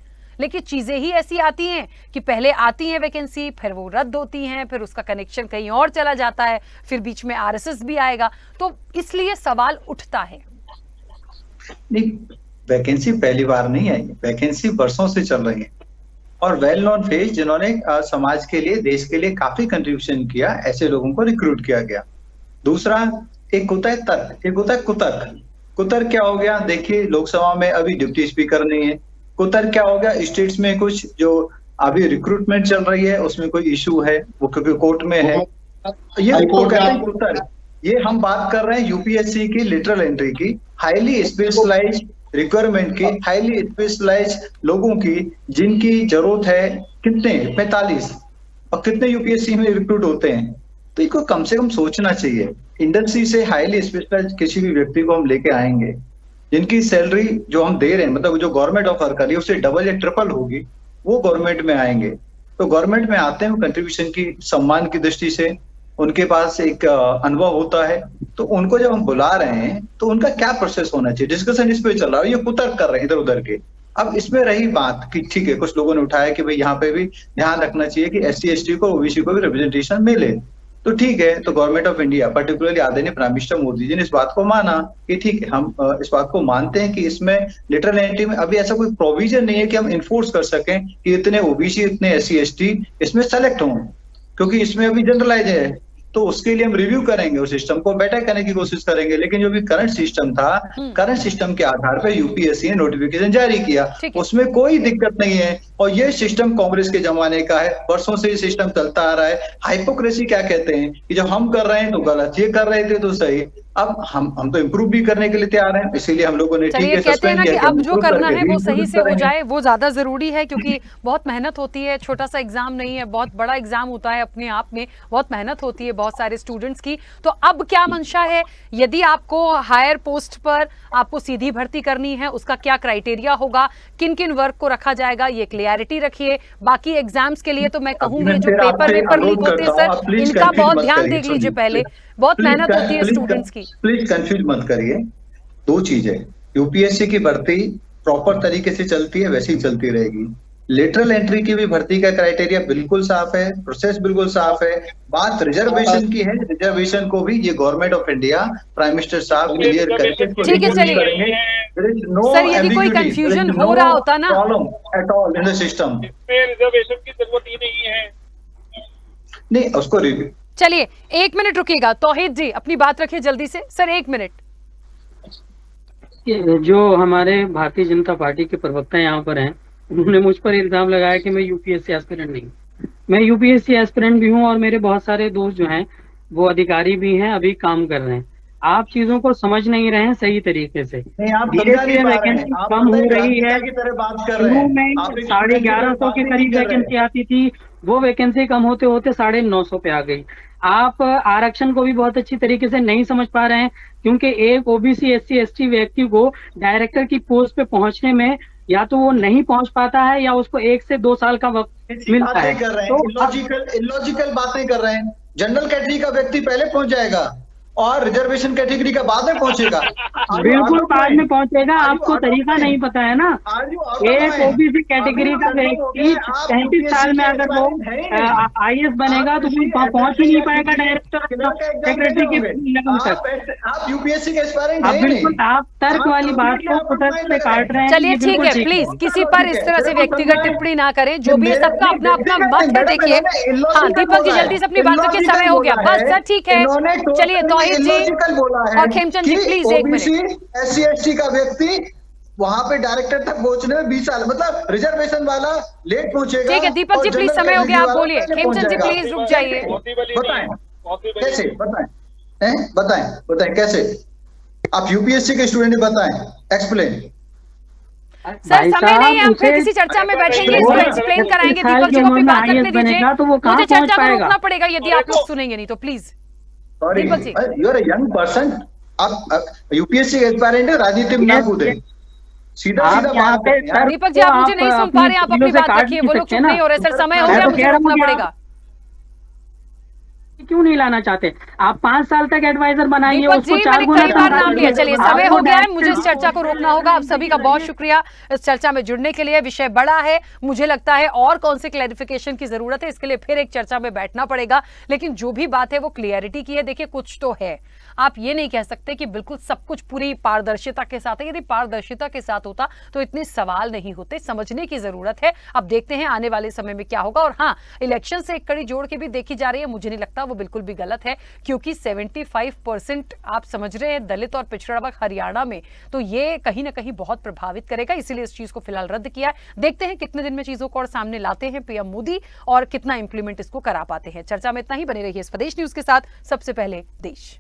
लेकिन चीजें ही ऐसी आती हैं कि पहले आती हैं वैकेंसी, फिर वो रद्द होती हैं, फिर उसका कनेक्शन कहीं और चला जाता है, फिर बीच में RSS भी आएगा, तो इसलिए सवाल उठता है। नहीं, वैकेंसी पहली बार नहीं आई, वैकेंसी वर्षों से चल रही है और वेल नोन फेस जिन्होंने समाज के लिए, देश के लिए काफी कंट्रीब्यूशन किया, ऐसे लोगों को रिक्रूट किया गया। दूसरा, एक होता है तर्क, एक होता है कुतर्क। कुतर क्या हो गया, देखिए लोकसभा में अभी डिप्टी स्पीकर नहीं है। कुतर क्या हो गया, स्टेट्स में कुछ जो अभी रिक्रूटमेंट चल रही है उसमें कोई इशू है, वो क्योंकि कोर्ट में है, ये उसको कहते हैं कुतर। ये हम बात कर रहे हैं यूपीएससी की लिटरल एंट्री की, हाईली स्पेशलाइज रिक्वायरमेंट की, हाईली स्पेशलाइज लोगों की, जिनकी जरूरत है। कितने 45 और कितने यूपीएससी में रिक्रूट होते हैं, तो इनको कम से कम सोचना चाहिए। इंडस्ट्री से हाईली स्पेशलाइज किसी भी व्यक्ति को हम लेके आएंगे जिनकी सैलरी जो हम दे रहे हैं, मतलब जो गवर्नमेंट ऑफर कर रही है उससे डबल या ट्रिपल होगी, वो गवर्नमेंट में आएंगे। तो गवर्नमेंट में आते हैं कंट्रीब्यूशन की सम्मान की दृष्टि से, उनके पास एक अनुभव होता है, तो उनको जब हम बुला रहे हैं तो उनका क्या प्रोसेस होना चाहिए, डिस्कशन इस पे चल रहा है, ये कुतर्क कर रहे हैं इधर उधर के। अब इसमें रही बात कि ठीक है, कुछ लोगों ने उठाया कि भाई यहाँ पे भी ध्यान रखना चाहिए कि SC ST को, OBC को भी रिप्रेजेंटेशन मिले, तो ठीक है। तो गवर्नमेंट ऑफ इंडिया, पर्टिकुलरली आदरणीय प्राइम मिनिस्टर मोदी जी ने इस बात को माना कि ठीक है, हम इस बात को मानते हैं कि इसमें लिटरल एंट्री में अभी ऐसा कोई प्रोविजन नहीं है कि हम इन्फोर्स कर सकें कि इतने OBC इतने SC ST इसमें सेलेक्ट हों, क्योंकि इसमें अभी जनरलाइज है। तो उसके लिए हम रिव्यू करेंगे, उस सिस्टम को बेटर करने की कोशिश करेंगे। लेकिन जो भी करंट सिस्टम था, करंट सिस्टम के आधार पर यूपीएससी ने नोटिफिकेशन जारी किया, उसमें कोई दिक्कत नहीं है। और ये सिस्टम कांग्रेस के जमाने का है, वर्षों से ये सिस्टम चलता आ रहा है। हाइपोक्रेसी क्या कहते हैं कि जब हम कर रहे हैं तो गलत, ये कर रहे थे तो सही। अब हम तो इम्प्रूव भी करने के लिए तैयार हैं, इसीलिए हम लोगों ने ठीक है कहते हैं ना कि अब जो करना है वो सही से हो जाए, वो ज्यादा जरूरी है, क्योंकि बहुत मेहनत होती है, छोटा सा एग्जाम नहीं है, बहुत बड़ा एग्जाम होता है अपने आप में, बहुत मेहनत होती है बहुत सारे स्टूडेंट्स की। तो अब क्या मंशा है, यदि आपको हायर पोस्ट पर आपको सीधी भर्ती करनी है, उसका क्या क्राइटेरिया होगा, किन किन वर्क को रखा जाएगा, ये क्लियरिटी रखिए। बाकी एग्जाम्स के लिए तो मैं कहूंगी जो पेपर लीक होते हैं सर, इनका बहुत ध्यान देख लीजिए पहले, बहुत मेहनत होती है स्टूडेंट्स की। प्लीज कंफ्यूज मत करिए, दो चीजें, यूपीएससी की भर्ती प्रॉपर तरीके से चलती है, वैसे ही चलती रहेगी। लेटरल एंट्री की भी भर्ती का क्राइटेरिया बिल्कुल साफ है, प्रोसेस बिल्कुल साफ है। बात रिजर्वेशन की है, रिजर्वेशन को भी ये government of India prime minister साहब क्लियर करके, ठीक है चलिए सर, यदि कोई कंफ्यूजन हो रहा होता ना at all in the system, reservation की जरूरत ही नहीं है, नहीं उसको रिव्यू। चलिए 1 मिनट रुकिएगा, तौहीद जी अपनी बात रखिए जल्दी से सर, 1 मिनट। जो हमारे भारतीय जनता पार्टी के प्रवक्ता यहाँ पर हैं, उन्होंने मुझ पर इल्जाम लगाया कि मैं यूपीएससी एस्पिरेंट नहीं हूँ। मैं यूपीएससी एस्पिरेंट भी हूँ और मेरे बहुत सारे दोस्त जो हैं वो अधिकारी भी हैं, अभी काम कर रहे हैं। आप चीजों को समझ नहीं रहे हैं सही तरीके से। धीरे-धीरे वैकेंसी कम हो रही है, शुरू में 1150 के करीब वैकेंसी आती थी, वो वैकेंसी कम होते होते 950 पे आ गई। आप आरक्षण को भी बहुत अच्छी तरीके से नहीं समझ पा रहे हैं, क्योंकि एक ओबीसी SC ST व्यक्ति को डायरेक्टर की पोस्ट पे पहुंचने में या तो वो नहीं पहुंच पाता है या उसको 1 से 2 साल का वक्त मिलता है। तो इलॉजिकल बातें कर रहे हैं। जनरल कैटेगरी का व्यक्ति पहले पहुंच जाएगा और रिजर्वेशन कैटेगरी का बाद में पहुंचेगा। बिल्कुल बाद में पहुंचेगा, आपको तरीका नहीं पता है ना। एक ओबीसी कैटेगरी का व्यक्ति 35 साल में अगर वो IAS बनेगा तो पहुंच ही नहीं पाएगा डायरेक्टर सेक्रेटरी के लेवल तक। आप यूपीएससी के एस्पायरेंट हैं, बिल्कुल आप तर्क वाली बात को कुतर्क से काट रहे हैं। चलिए ठीक है, प्लीज किसी पर इस तरह से व्यक्तिगत टिप्पणी ना करें, जो भी है सबका अपना अपना मत है। देखिए हाँ दीपक जी जल्दी से अपनी बात रखिए, समय हो गया बस सर, ठीक है चलिए। तौहीद जी और खेमचंद जी प्लीज 1 मिनट। SC ST का व्यक्ति वहां पे डायरेक्टर तक पहुंचने में 20 साल, मतलब रिजर्वेशन वाला लेट पहुंचेगा। ठीक है दीपक जी प्लीज, समय हो गया, आप बोलिए। खेमचंद जी प्लीज रुक जाइए। बताएं कैसे, बताएं कैसे आप यूपीएससी के स्टूडेंट बताएं, एक्सप्लेन। सर समय नहीं है, हम फिर किसी चर्चा में बैठेंगे, इसको एक्सप्लेन कराएंगे। दीपक जी को भी बात रखने दीजिए, मुझे चर्चा को रोकना पड़ेगा यदि आप लोग सुनेंगे नहीं तो please. Deepak ji you are a young person, आप यूपीएससी एस्पायरेंट है, राजनीति में ना कूदे, सीधा बात। दीपक जी आप मुझे नहीं सुन पा रहे हैं, आप अपनी बात रखिए, वो लोग चुप नहीं हो रहे। सर समय हो गया, मुझे रोकना पड़ेगा। क्यों नहीं लाना चाहते आप? 5 साल तक एडवाइजर बनाइए उसको, 4 गुना कई बार नाम लिया। चलिए समय हो गया है, मुझे इस चर्चा को रोकना होगा। आप सभी का बहुत शुक्रिया इस चर्चा में जुड़ने के लिए। विषय बड़ा है, मुझे लगता है और कौन से क्लैरिफिकेशन की जरूरत है, इसके लिए फिर एक चर्चा में बैठना पड़ेगा। लेकिन जो भी बात है वो क्लियरिटी की है। देखिए कुछ तो है, आप ये नहीं कह सकते कि बिल्कुल सब कुछ पूरी पारदर्शिता के साथ है। यदि पारदर्शिता के साथ होता तो इतने सवाल नहीं होते। समझने की जरूरत है। अब देखते हैं आने वाले समय में क्या होगा। और हाँ, इलेक्शन से एक कड़ी जोड़ के भी देखी जा रही है, मुझे नहीं लगता वो वो बिल्कुल भी गलत है, क्योंकि 75% आप समझ रहे हैं दलित और पिछड़ा वर्ग हरियाणा में, तो ये कहीं ना कहीं बहुत प्रभावित करेगा। इसीलिए इस चीज को फिलहाल रद्द किया है। देखते हैं कितने दिन में चीजों को और सामने लाते हैं पीएम मोदी और कितना इंप्लीमेंट इसको करा पाते हैं। चर्चा में इतना ही। बने रहिए स्वदेश न्यूज के साथ। सबसे पहले देश।